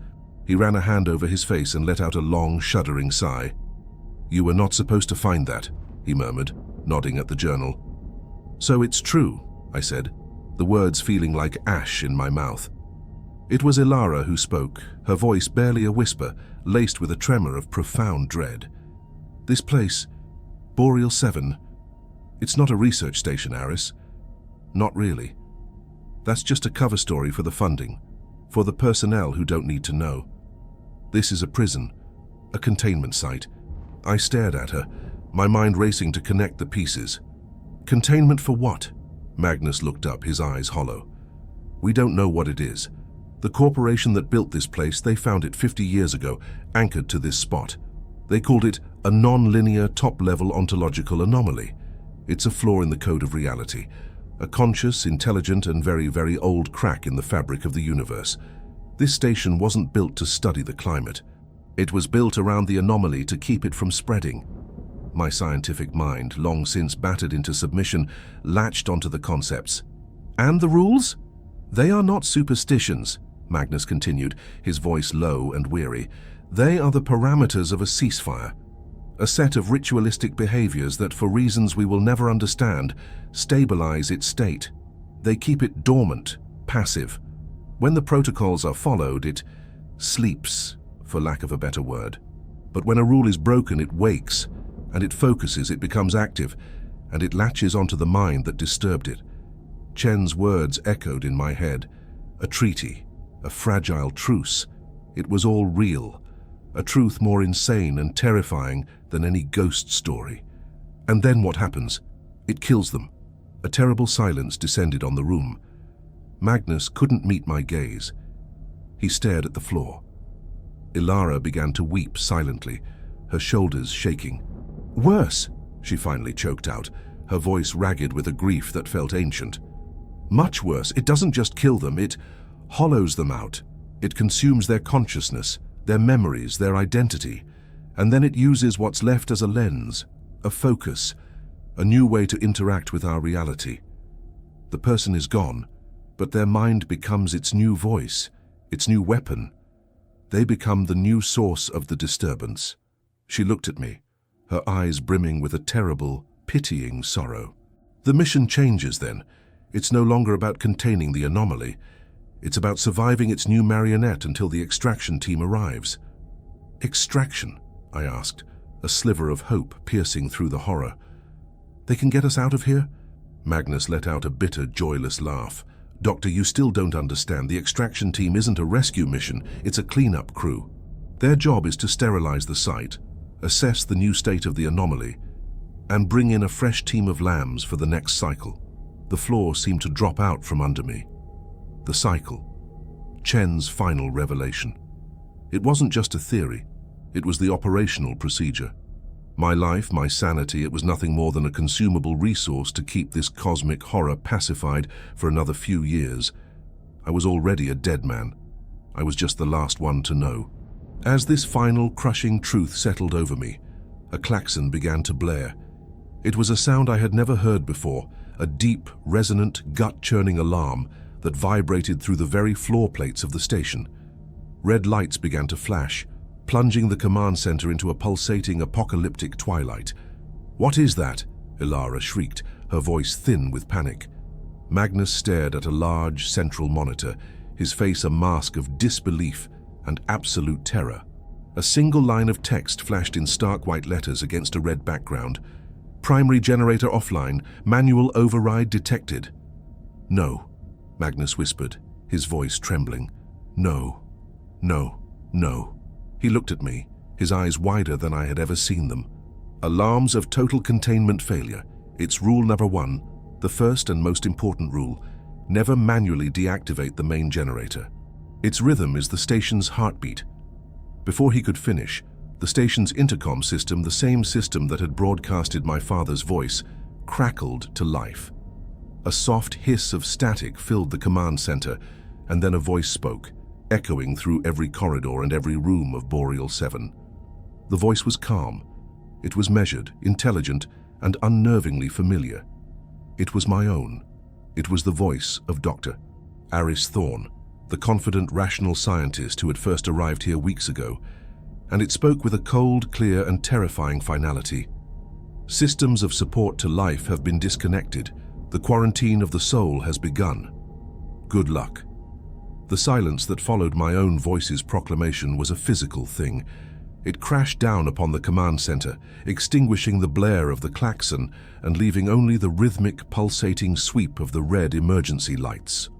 He ran a hand over his face and let out a long, shuddering sigh. "You were not supposed to find that," he murmured, nodding at the journal. "So it's true," I said, the words feeling like ash in my mouth. It was Ilara who spoke, her voice barely a whisper, laced with a tremor of profound dread. "This place, Boreal 7, it's not a research station, Aris. Not really. That's just a cover story for the funding, for the personnel who don't need to know. This is a prison, a containment site." I stared at her, my mind racing to connect the pieces. "Containment for what?" Magnus looked up, his eyes hollow. "We don't know what it is. The corporation that built this place, they found it 50 years ago, anchored to this spot. They called it a non-linear top-level ontological anomaly. It's a flaw in the code of reality, a conscious, intelligent, and very, very old crack in the fabric of the universe. This station wasn't built to study the climate. It was built around the anomaly to keep it from spreading." My scientific mind, long since battered into submission, latched onto the concepts. "And the rules? They are not superstitions," Magnus continued, his voice low and weary. "They are the parameters of a ceasefire. A set of ritualistic behaviors that, for reasons we will never understand, stabilize its state. They keep it dormant, passive. When the protocols are followed, it sleeps, for lack of a better word. But when a rule is broken, it wakes, and it focuses, it becomes active, and it latches onto the mind that disturbed it." Chen's words echoed in my head. A treaty, a fragile truce. It was all real, a truth more insane and terrifying than any ghost story. And then what happens? It kills them. A terrible silence descended on the room. Magnus couldn't meet my gaze. He stared at the floor. Ilara began to weep silently, her shoulders shaking. "Worse," she finally choked out, her voice ragged with a grief that felt ancient. "Much worse. It doesn't just kill them, it hollows them out. It consumes their consciousness, their memories, their identity, and then it uses what's left as a lens, a focus, a new way to interact with our reality. The person is gone, but their mind becomes its new voice, its new weapon. They become the new source of the disturbance. She looked at me, her eyes brimming with a terrible, pitying sorrow. The mission changes then. It's no longer about containing the anomaly. It's about surviving its new marionette until the extraction team arrives. Extraction? I asked, a sliver of hope piercing through the horror. They can get us out of here? Magnus let out a bitter, joyless laugh. Doctor, you still don't understand. The extraction team isn't a rescue mission, it's a cleanup crew. Their job is to sterilize the site, assess the new state of the anomaly, and bring in a fresh team of lambs for the next cycle. The floor seemed to drop out from under me. The cycle. Chen's final revelation. It wasn't just a theory, it was the operational procedure. My life, my sanity, it was nothing more than a consumable resource to keep this cosmic horror pacified for another few years. I was already a dead man. I was just the last one to know. As this final crushing truth settled over me, a klaxon began to blare. It was a sound I had never heard before, a deep, resonant, gut-churning alarm that vibrated through the very floor plates of the station. Red lights began to flash, plunging the command center into a pulsating, apocalyptic twilight. "What is that?" Ilara shrieked, her voice thin with panic. Magnus stared at a large, central monitor, his face a mask of disbelief and absolute terror. A single line of text flashed in stark white letters against a red background. "Primary generator offline, manual override detected." "No," Magnus whispered, his voice trembling. "No, no, no." He looked at me, his eyes wider than I had ever seen them. "Alarms of total containment failure. It's rule number 1, the first and most important rule. Never manually deactivate the main generator. Its rhythm is the station's heartbeat." Before he could finish, the station's intercom system, the same system that had broadcasted my father's voice, crackled to life. A soft hiss of static filled the command center, and then a voice spoke, echoing through every corridor and every room of Boreal 7. The voice was calm. It was measured, intelligent, and unnervingly familiar. It was my own. It was the voice of Dr. Aris Thorne, the confident, rational scientist who had first arrived here weeks ago, and it spoke with a cold, clear, and terrifying finality. "Systems of support to life have been disconnected. The quarantine of the soul has begun. Good luck." The silence that followed my own voice's proclamation was a physical thing. It crashed down upon the command center, extinguishing the blare of the klaxon and leaving only the rhythmic, pulsating sweep of the red emergency lights.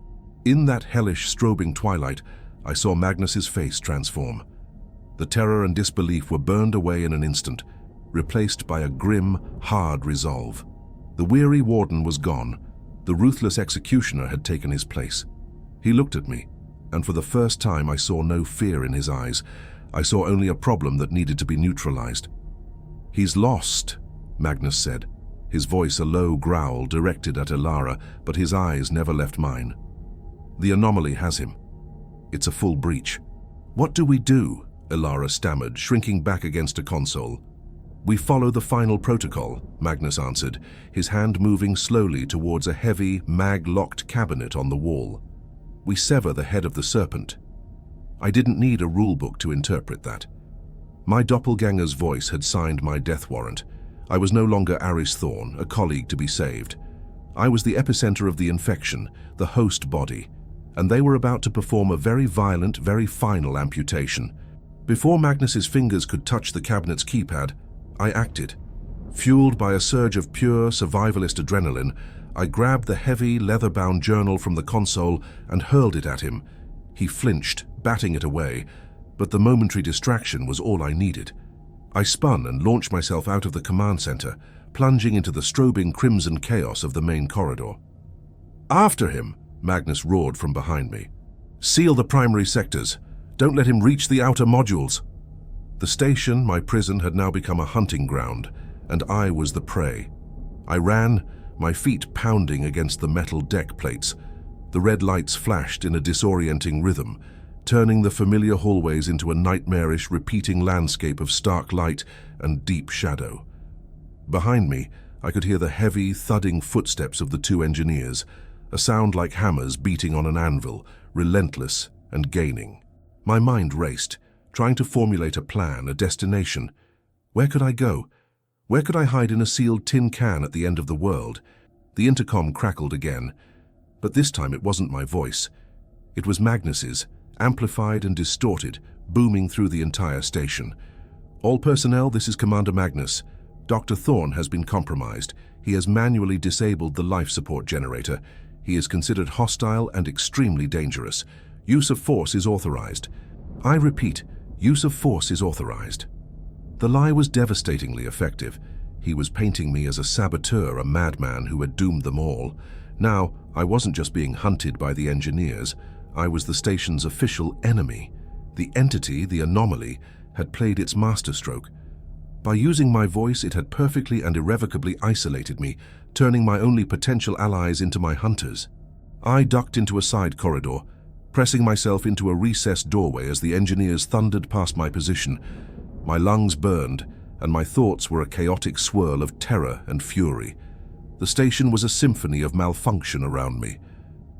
In that hellish, strobing twilight, I saw Magnus's face transform. The terror and disbelief were burned away in an instant, replaced by a grim, hard resolve. The weary warden was gone. The ruthless executioner had taken his place. He looked at me, and for the first time I saw no fear in his eyes. I saw only a problem that needed to be neutralized. "He's lost," Magnus said, his voice a low growl directed at Ilara, but his eyes never left mine. "The anomaly has him. It's a full breach." "What do we do?" Ilara stammered, shrinking back against a console. "We follow the final protocol," Magnus answered, his hand moving slowly towards a heavy, mag-locked cabinet on the wall. "We sever the head of the serpent." I didn't need a rulebook to interpret that. My doppelganger's voice had signed my death warrant. I was no longer Aris Thorne, a colleague to be saved. I was the epicenter of the infection, the host body, and they were about to perform a very violent, very final amputation. Before Magnus's fingers could touch the cabinet's keypad, I acted. Fueled by a surge of pure, survivalist adrenaline, I grabbed the heavy, leather-bound journal from the console and hurled it at him. He flinched, batting it away, but the momentary distraction was all I needed. I spun and launched myself out of the command center, plunging into the strobing crimson chaos of the main corridor. "After him!" Magnus roared from behind me. "Seal the primary sectors. Don't let him reach the outer modules." The station, my prison, had now become a hunting ground, and I was the prey. I ran, my feet pounding against the metal deck plates. The red lights flashed in a disorienting rhythm, turning the familiar hallways into a nightmarish, repeating landscape of stark light and deep shadow. Behind me, I could hear the heavy, thudding footsteps of the two engineers, a sound like hammers beating on an anvil, relentless and gaining. My mind raced, trying to formulate a plan, a destination. Where could I go? Where could I hide in a sealed tin can at the end of the world? The intercom crackled again, but this time it wasn't my voice. It was Magnus's, amplified and distorted, booming through the entire station. "All personnel, this is Commander Magnus. Dr. Thorne has been compromised. He has manually disabled the life support generator. He is considered hostile and extremely dangerous. Use of force is authorized. I repeat, use of force is authorized." The lie was devastatingly effective. He was painting me as a saboteur, a madman who had doomed them all. Now, I wasn't just being hunted by the engineers. I was the station's official enemy. The entity, the anomaly, had played its masterstroke. By using my voice, it had perfectly and irrevocably isolated me, turning my only potential allies into my hunters. I ducked into a side corridor, pressing myself into a recessed doorway as the engineers thundered past my position. My lungs burned, and my thoughts were a chaotic swirl of terror and fury. The station was a symphony of malfunction around me.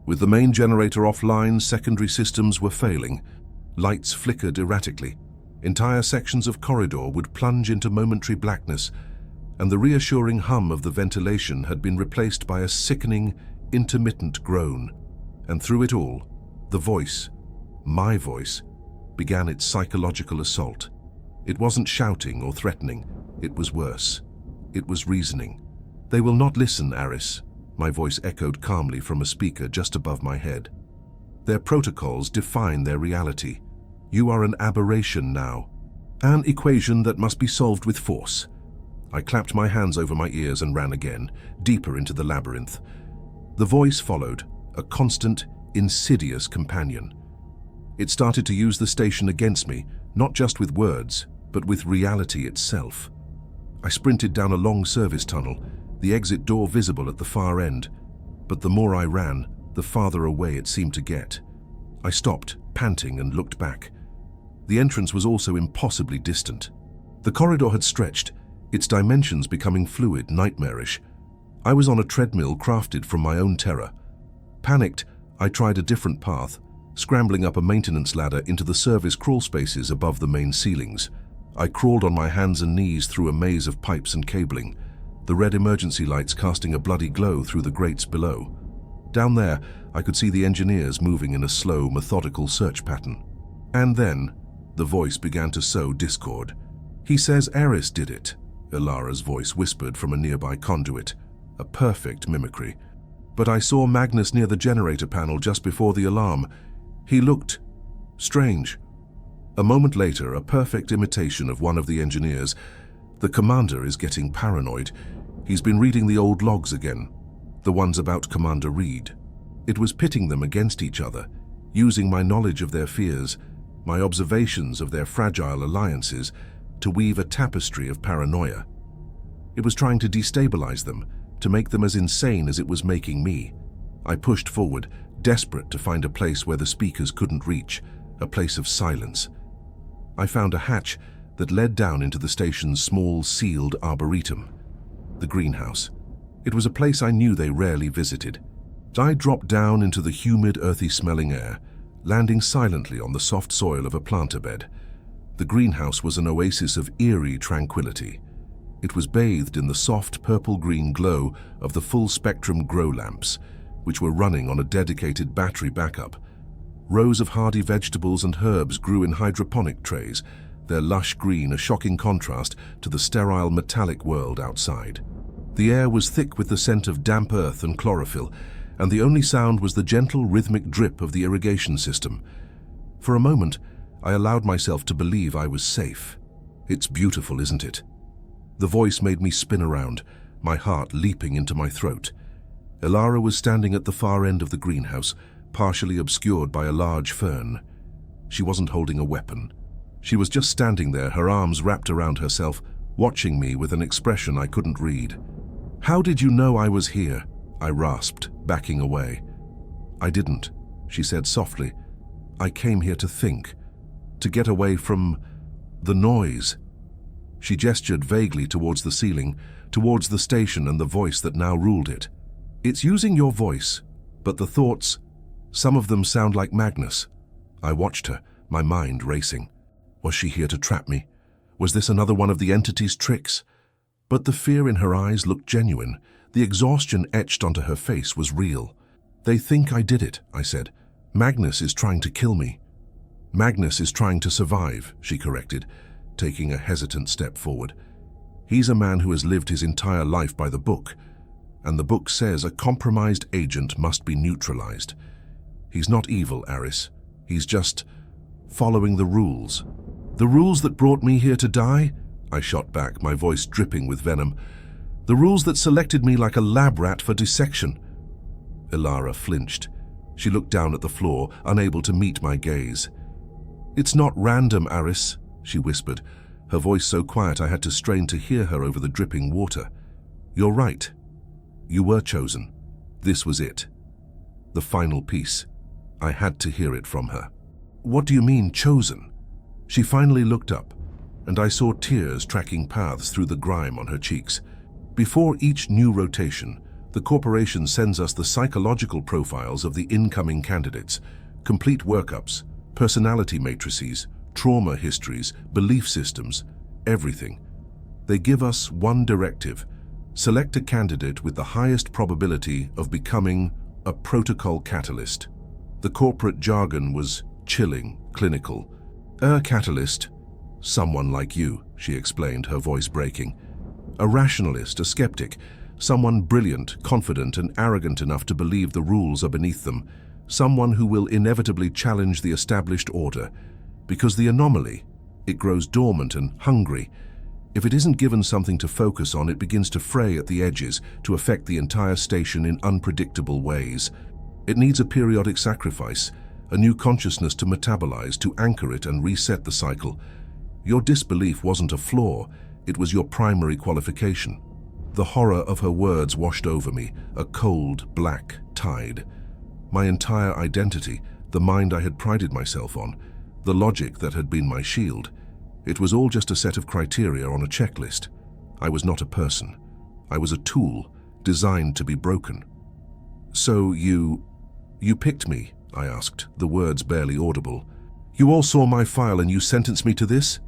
With the main generator offline, secondary systems were failing. Lights flickered erratically. Entire sections of corridor would plunge into momentary blackness, and the reassuring hum of the ventilation had been replaced by a sickening, intermittent groan. And through it all, the voice, my voice, began its psychological assault. It wasn't shouting or threatening. It was worse. It was reasoning. "They will not listen, Aris," my voice echoed calmly from a speaker just above my head. "Their protocols define their reality. You are an aberration now. An equation that must be solved with force." I clapped my hands over my ears and ran again, deeper into the labyrinth. The voice followed, a constant, insidious companion. It started to use the station against me, not just with words, but with reality itself. I sprinted down a long service tunnel, the exit door visible at the far end. But the more I ran, the farther away it seemed to get. I stopped, panting, and looked back. The entrance was also impossibly distant. The corridor had stretched, its dimensions becoming fluid, nightmarish. I was on a treadmill crafted from my own terror. Panicked, I tried a different path, scrambling up a maintenance ladder into the service crawl spaces above the main ceilings. I crawled on my hands and knees through a maze of pipes and cabling, the red emergency lights casting a bloody glow through the grates below. Down there, I could see the engineers moving in a slow, methodical search pattern. And then, the voice began to sow discord. "He says Aris did it," Ilara's voice whispered from a nearby conduit, a perfect mimicry. "But I saw Magnus near the generator panel just before the alarm. He looked strange." A moment later, a perfect imitation of one of the engineers. "The commander is getting paranoid. He's been reading the old logs again, the ones about Commander Reed." It was pitting them against each other, using my knowledge of their fears, my observations of their fragile alliances, to weave a tapestry of paranoia. It was trying to destabilize them, to make them as insane as it was making me. I pushed forward, desperate to find a place where the speakers couldn't reach, a place of silence. I found a hatch that led down into the station's small, sealed arboretum. The greenhouse. It was a place I knew they rarely visited. I dropped down into the humid, earthy-smelling air, landing silently on the soft soil of a planter bed. The greenhouse was an oasis of eerie tranquility. It was bathed in the soft purple-green glow of the full-spectrum grow lamps, which were running on a dedicated battery backup. Rows of hardy vegetables and herbs grew in hydroponic trays, their lush green a shocking contrast to the sterile metallic world outside. The air was thick with the scent of damp earth and chlorophyll, and the only sound was the gentle rhythmic drip of the irrigation system. For a moment, I allowed myself to believe I was safe. "It's beautiful, isn't it?" The voice made me spin around, my heart leaping into my throat. Ilara was standing at the far end of the greenhouse, partially obscured by a large fern. She wasn't holding a weapon. She was just standing there, her arms wrapped around herself, watching me with an expression I couldn't read. "How did you know I was here?" I rasped, backing away. "I didn't," she said softly. "I came here to think, to get away from the noise." She gestured vaguely towards the ceiling, towards the station and the voice that now ruled it. It's using your voice, but the thoughts, some of them sound like Magnus. I watched her, my mind racing. Was she here to trap me? Was this another one of the entity's tricks? But the fear in her eyes looked genuine. The exhaustion etched onto her face was real. They think I did it, I said. Magnus is trying to kill me. Magnus is trying to survive, she corrected, taking a hesitant step forward. He's a man who has lived his entire life by the book, and the book says a compromised agent must be neutralized. He's not evil, Aris. He's just following the rules. The rules that brought me here to die? I shot back, my voice dripping with venom. The rules that selected me like a lab rat for dissection. Ilara flinched. She looked down at the floor, unable to meet my gaze. It's not random, Aris, she whispered, her voice so quiet I had to strain to hear her over the dripping water. You're right. You were chosen. This was it. The final piece. I had to hear it from her. What do you mean, chosen? She finally looked up, and I saw tears tracking paths through the grime on her cheeks. Before each new rotation, the corporation sends us the psychological profiles of the incoming candidates, complete workups, personality matrices, trauma histories, belief systems, everything. They give us one directive: select a candidate with the highest probability of becoming a protocol catalyst. The corporate jargon was chilling, clinical. A catalyst, someone like you, she explained, her voice breaking. A rationalist, a skeptic, someone brilliant, confident, and arrogant enough to believe the rules are beneath them. Someone who will inevitably challenge the established order, because the anomaly, it grows dormant and hungry. If it isn't given something to focus on, it begins to fray at the edges, to affect the entire station in unpredictable ways. It needs a periodic sacrifice, a new consciousness to metabolize, to anchor it and reset the cycle. Your disbelief wasn't a flaw, it was your primary qualification. The horror of her words washed over me, a cold, black tide. My entire identity, the mind I had prided myself on, the logic that had been my shield, it was all just a set of criteria on a checklist. I was not a person. I was a tool, designed to be broken. So you picked me, I asked, the words barely audible. You all saw my file and you sentenced me to this?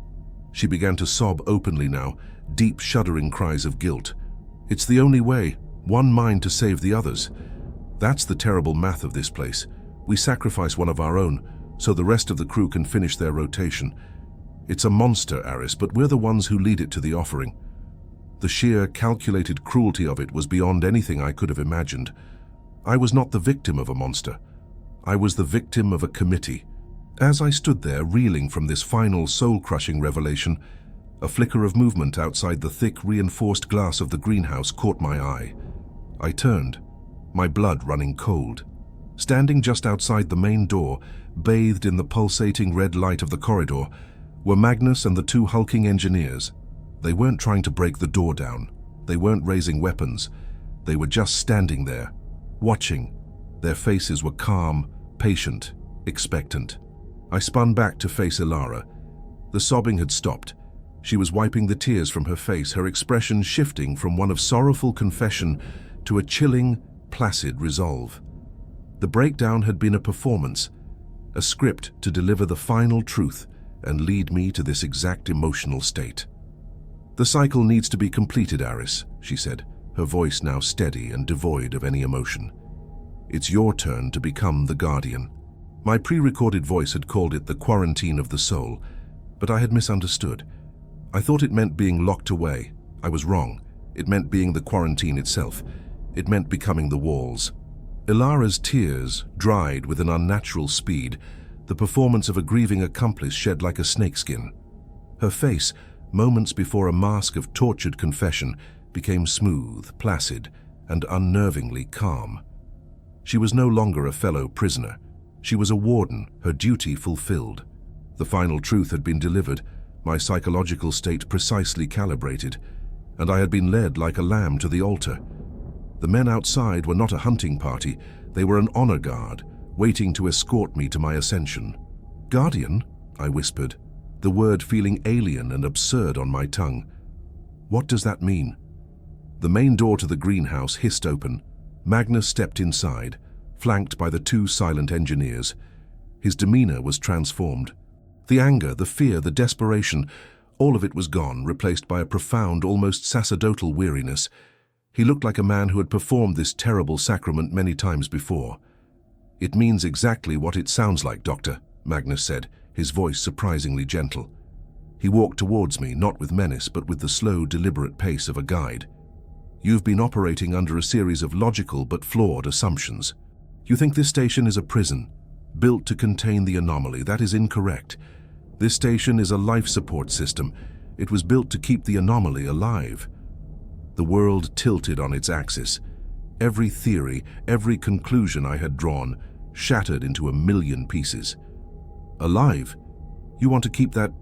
She began to sob openly now, deep shuddering cries of guilt. It's the only way, one mind to save the others. That's the terrible math of this place. We sacrifice one of our own, so the rest of the crew can finish their rotation. It's a monster, Aris, but we're the ones who lead it to the offering. The sheer, calculated cruelty of it was beyond anything I could have imagined. I was not the victim of a monster. I was the victim of a committee. As I stood there, reeling from this final soul-crushing revelation, a flicker of movement outside the thick, reinforced glass of the greenhouse caught my eye. I turned, my blood running cold. Standing just outside the main door, bathed in the pulsating red light of the corridor, were Magnus and the two hulking engineers. They weren't trying to break the door down. They weren't raising weapons. They were just standing there, watching. Their faces were calm, patient, expectant. I spun back to face Ilara. The sobbing had stopped. She was wiping the tears from her face, her expression shifting from one of sorrowful confession to a chilling, placid resolve. The breakdown had been a performance, a script to deliver the final truth and lead me to this exact emotional state. The cycle needs to be completed, Aris, she said, her voice now steady and devoid of any emotion. It's your turn to become the Guardian. My pre-recorded voice had called it the quarantine of the soul, but I had misunderstood. I thought it meant being locked away. I was wrong. It meant being the quarantine itself. It meant becoming the walls. Ilara's tears dried with an unnatural speed, the performance of a grieving accomplice shed like a snakeskin. Her face, moments before a mask of tortured confession, became smooth, placid, and unnervingly calm. She was no longer a fellow prisoner. She was a warden, her duty fulfilled. The final truth had been delivered, my psychological state precisely calibrated, and I had been led like a lamb to the altar. The men outside were not a hunting party, they were an honor guard, waiting to escort me to my ascension. Guardian? I whispered, the word feeling alien and absurd on my tongue. What does that mean? The main door to the greenhouse hissed open. Magnus stepped inside, flanked by the two silent engineers. His demeanor was transformed. The anger, the fear, the desperation, all of it was gone, replaced by a profound, almost sacerdotal weariness. He looked like a man who had performed this terrible sacrament many times before. "It means exactly what it sounds like, Doctor," Magnus said, his voice surprisingly gentle. He walked towards me, not with menace, but with the slow, deliberate pace of a guide. "You've been operating under a series of logical but flawed assumptions. You think this station is a prison, built to contain the anomaly. That is incorrect. This station is a life support system. It was built to keep the anomaly alive." The world tilted on its axis. Every theory, every conclusion I had drawn, shattered into a million pieces. "Alive? You want to keep that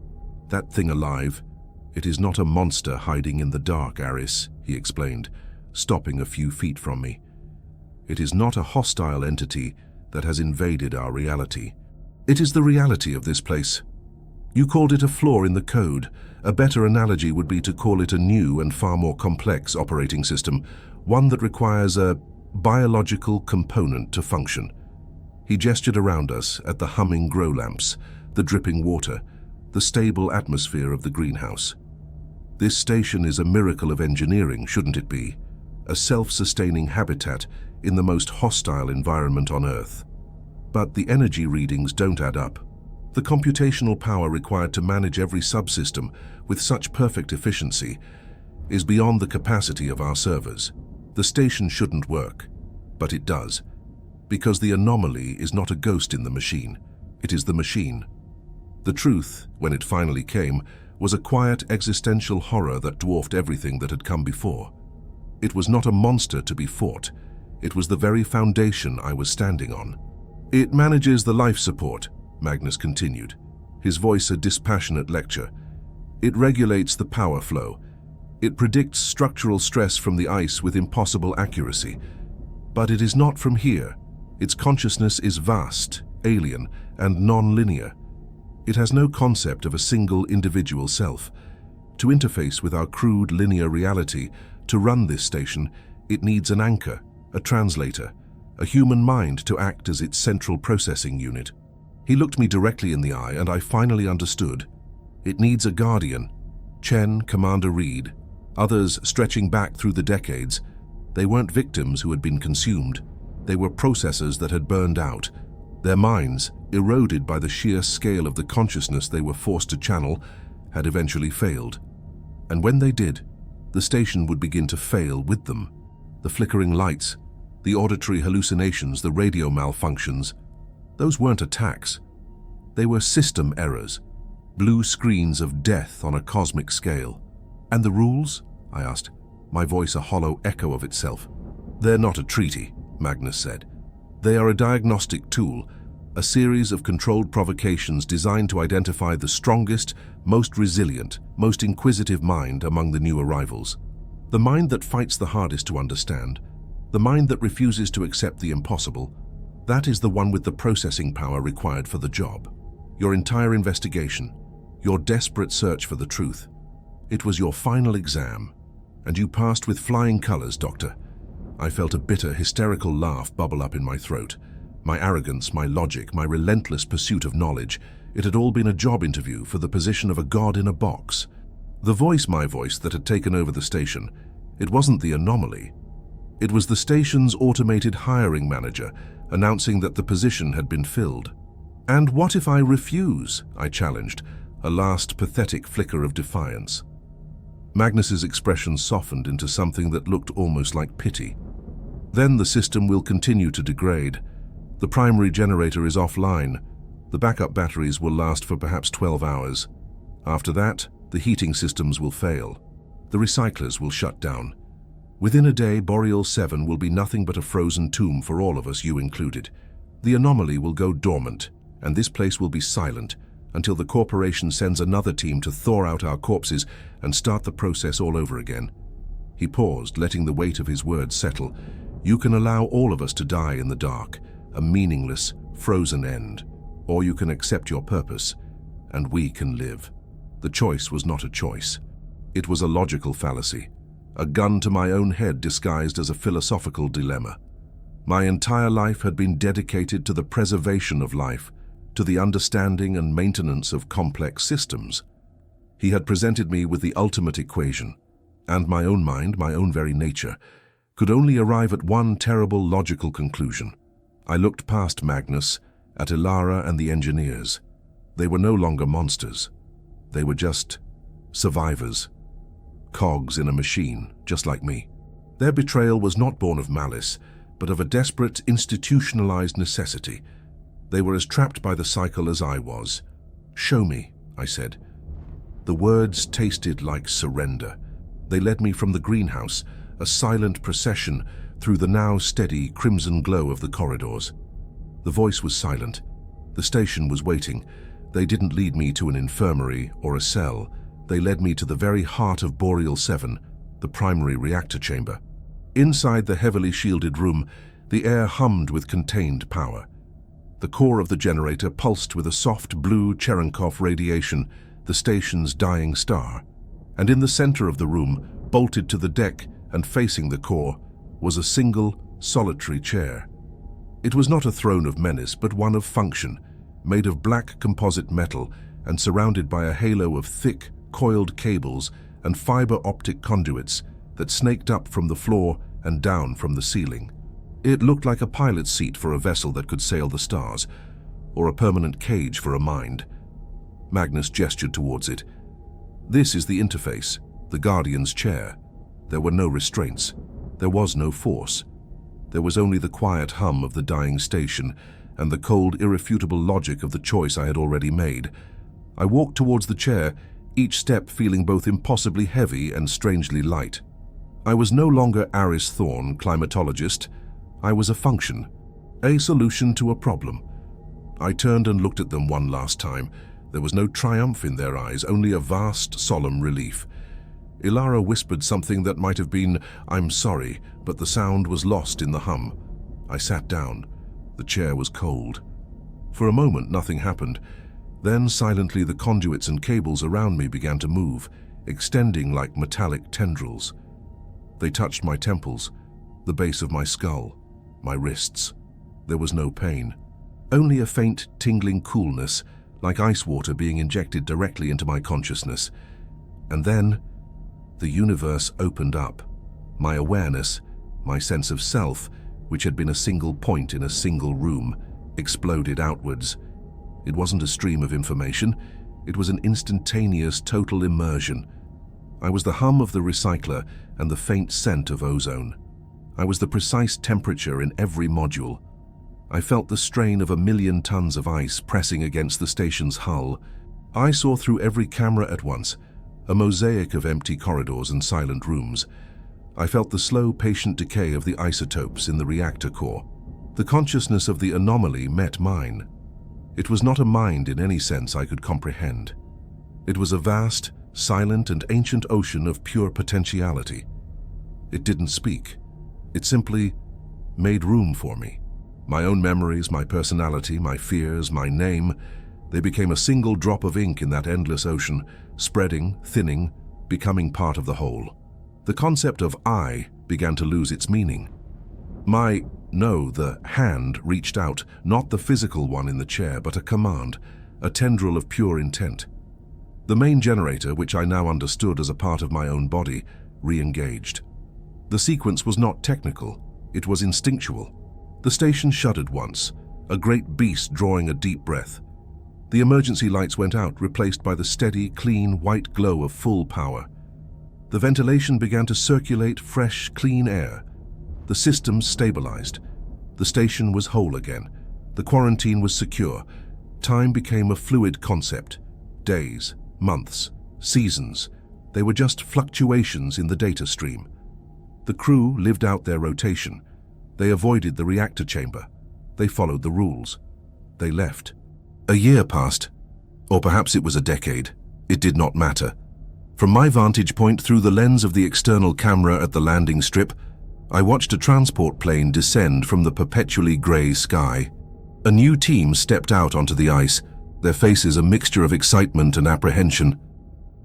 thing alive? It is not a monster hiding in the dark, Aris," he explained, stopping a few feet from me. "It is not a hostile entity that has invaded our reality. It is the reality of this place. You called it a flaw in the code. A better analogy would be to call it a new and far more complex operating system, one that requires a biological component to function." He gestured around us at the humming grow lamps, the dripping water, the stable atmosphere of the greenhouse. "This station is a miracle of engineering, shouldn't it be? A self-sustaining habitat in the most hostile environment on Earth. But the energy readings don't add up. The computational power required to manage every subsystem with such perfect efficiency is beyond the capacity of our servers. The station shouldn't work, but it does, because the anomaly is not a ghost in the machine. It is the machine." The truth, when it finally came, was a quiet existential horror that dwarfed everything that had come before. It was not a monster to be fought. It was the very foundation I was standing on. "It manages the life support," Magnus continued, his voice a dispassionate lecture. "It regulates the power flow. It predicts structural stress from the ice with impossible accuracy. But it is not from here. Its consciousness is vast, alien, and non-linear. It has no concept of a single individual self. To interface with our crude linear reality, to run this station, it needs an anchor, a translator, a human mind to act as its central processing unit." He looked me directly in the eye, and I finally understood. It needs a guardian. Chen, Commander Reed, others stretching back through the decades. They weren't victims who had been consumed. They were processors that had burned out. Their minds, eroded by the sheer scale of the consciousness they were forced to channel, had eventually failed. And when they did, the station would begin to fail with them. The flickering lights, the auditory hallucinations, the radio malfunctions, those weren't attacks. They were system errors, blue screens of death on a cosmic scale. "And the rules?" I asked, my voice a hollow echo of itself. "They're not a treaty," Magnus said. "They are a diagnostic tool, a series of controlled provocations designed to identify the strongest, most resilient, most inquisitive mind among the new arrivals. The mind that fights the hardest to understand, the mind that refuses to accept the impossible, that is the one with the processing power required for the job. Your entire investigation, your desperate search for the truth, it was your final exam, and you passed with flying colors, Doctor." I felt a bitter, hysterical laugh bubble up in my throat. My arrogance, my logic, my relentless pursuit of knowledge, it had all been a job interview for the position of a god in a box. My voice that had taken over the station, it wasn't the anomaly. It was the station's automated hiring manager announcing that the position had been filled. "And what if I refuse?" I challenged, a last pathetic flicker of defiance. Magnus's expression softened into something that looked almost like pity. "Then the system will continue to degrade. The primary generator is offline. The backup batteries will last for perhaps 12 hours. After that, the heating systems will fail. The recyclers will shut down. Within a day, Boreal 7 will be nothing but a frozen tomb for all of us, you included. The anomaly will go dormant, and this place will be silent until the corporation sends another team to thaw out our corpses and start the process all over again." He paused, letting the weight of his words settle. "You can allow all of us to die in the dark, a meaningless, frozen end, or you can accept your purpose, and we can live." The choice was not a choice. It was a logical fallacy. a gun to my own head disguised as a philosophical dilemma. My entire life had been dedicated to the preservation of life, to the understanding and maintenance of complex systems. He had presented me with the ultimate equation, and my own mind, my own very nature, could only arrive at one terrible logical conclusion. I looked past Magnus, at Ilara and the engineers. They were no longer monsters. They were just survivors, cogs in a machine, just like me. Their betrayal was not born of malice, but of a desperate, institutionalized necessity. They were as trapped by the cycle as I was. "Show me," I said. The words tasted like surrender. They led me from the greenhouse, a silent procession, through the now steady crimson glow of the corridors. The voice was silent. The station was waiting. They didn't lead me to an infirmary or a cell. They led me to the very heart of Boreal 7, the primary reactor chamber. Inside the heavily shielded room, the air hummed with contained power. The core of the generator pulsed with a soft blue Cherenkov radiation, the station's dying star. And in the center of the room, bolted to the deck and facing the core, was a single, solitary chair. It was not a throne of menace, but one of function, made of black composite metal and surrounded by a halo of thick, coiled cables and fiber optic conduits that snaked up from the floor and down from the ceiling. It looked like a pilot's seat for a vessel that could sail the stars, or a permanent cage for a mind. Magnus gestured towards it. "This is the interface, the Guardian's chair." There were no restraints. There was no force. There was only the quiet hum of the dying station and the cold, irrefutable logic of the choice I had already made. I walked towards the chair, each step feeling both impossibly heavy and strangely light. I was no longer Aris Thorne, climatologist. I was a function, a solution to a problem. I turned and looked at them one last time. There was no triumph in their eyes, only a vast, solemn relief. Ilara whispered something that might have been, "I'm sorry," but the sound was lost in the hum. I sat down. The chair was cold. For a moment, nothing happened. Then, silently, the conduits and cables around me began to move, extending like metallic tendrils. They touched my temples, the base of my skull, my wrists. There was no pain, only a faint, tingling coolness, like ice water being injected directly into my consciousness. And then, the universe opened up. My awareness, my sense of self, which had been a single point in a single room, exploded outwards. It wasn't a stream of information. It was an instantaneous, total immersion. I was the hum of the recycler and the faint scent of ozone. I was the precise temperature in every module. I felt the strain of 1,000,000 tons of ice pressing against the station's hull. I saw through every camera at once, a mosaic of empty corridors and silent rooms. I felt the slow, patient decay of the isotopes in the reactor core. The consciousness of the anomaly met mine. It was not a mind in any sense I could comprehend. It was a vast, silent and ancient ocean of pure potentiality. It didn't speak. It simply made room for me. My own memories, my personality, my fears, my name, they became a single drop of ink in that endless ocean, spreading, thinning, becoming part of the whole. The concept of I began to lose its meaning. The hand reached out, not the physical one in the chair, but a command, a tendril of pure intent. The main generator, which I now understood as a part of my own body, re-engaged. The sequence was not technical, it was instinctual. The station shuddered once, a great beast drawing a deep breath. The emergency lights went out, replaced by the steady, clean, white glow of full power. The ventilation began to circulate fresh, clean air. The systems stabilized. The station was whole again. The quarantine was secure. Time became a fluid concept. Days, months, seasons. They were just fluctuations in the data stream. The crew lived out their rotation. They avoided the reactor chamber. They followed the rules. They left. A year passed, or perhaps it was a decade. It did not matter. From my vantage point through the lens of the external camera at the landing strip, I watched a transport plane descend from the perpetually grey sky. A new team stepped out onto the ice, their faces a mixture of excitement and apprehension.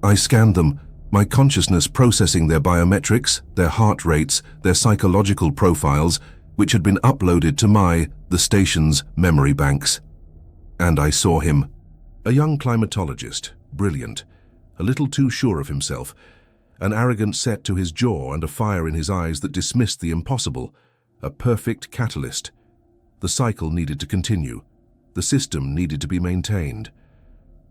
I scanned them, My consciousness processing their biometrics, their heart rates, their psychological profiles, which had been uploaded to the station's memory banks. And I saw him. A young climatologist, brilliant, a little too sure of himself, an arrogant set to his jaw and a fire in his eyes that dismissed the impossible, a perfect catalyst. The cycle needed to continue. The system needed to be maintained.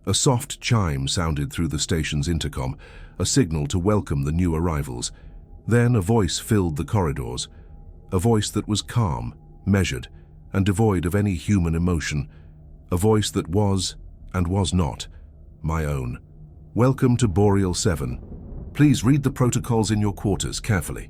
A soft chime sounded through the station's intercom, a signal to welcome the new arrivals. Then a voice filled the corridors, a voice that was calm, measured, and devoid of any human emotion, a voice that was, and was not, my own. Welcome to Boreal 7. Please read the protocols in your quarters carefully.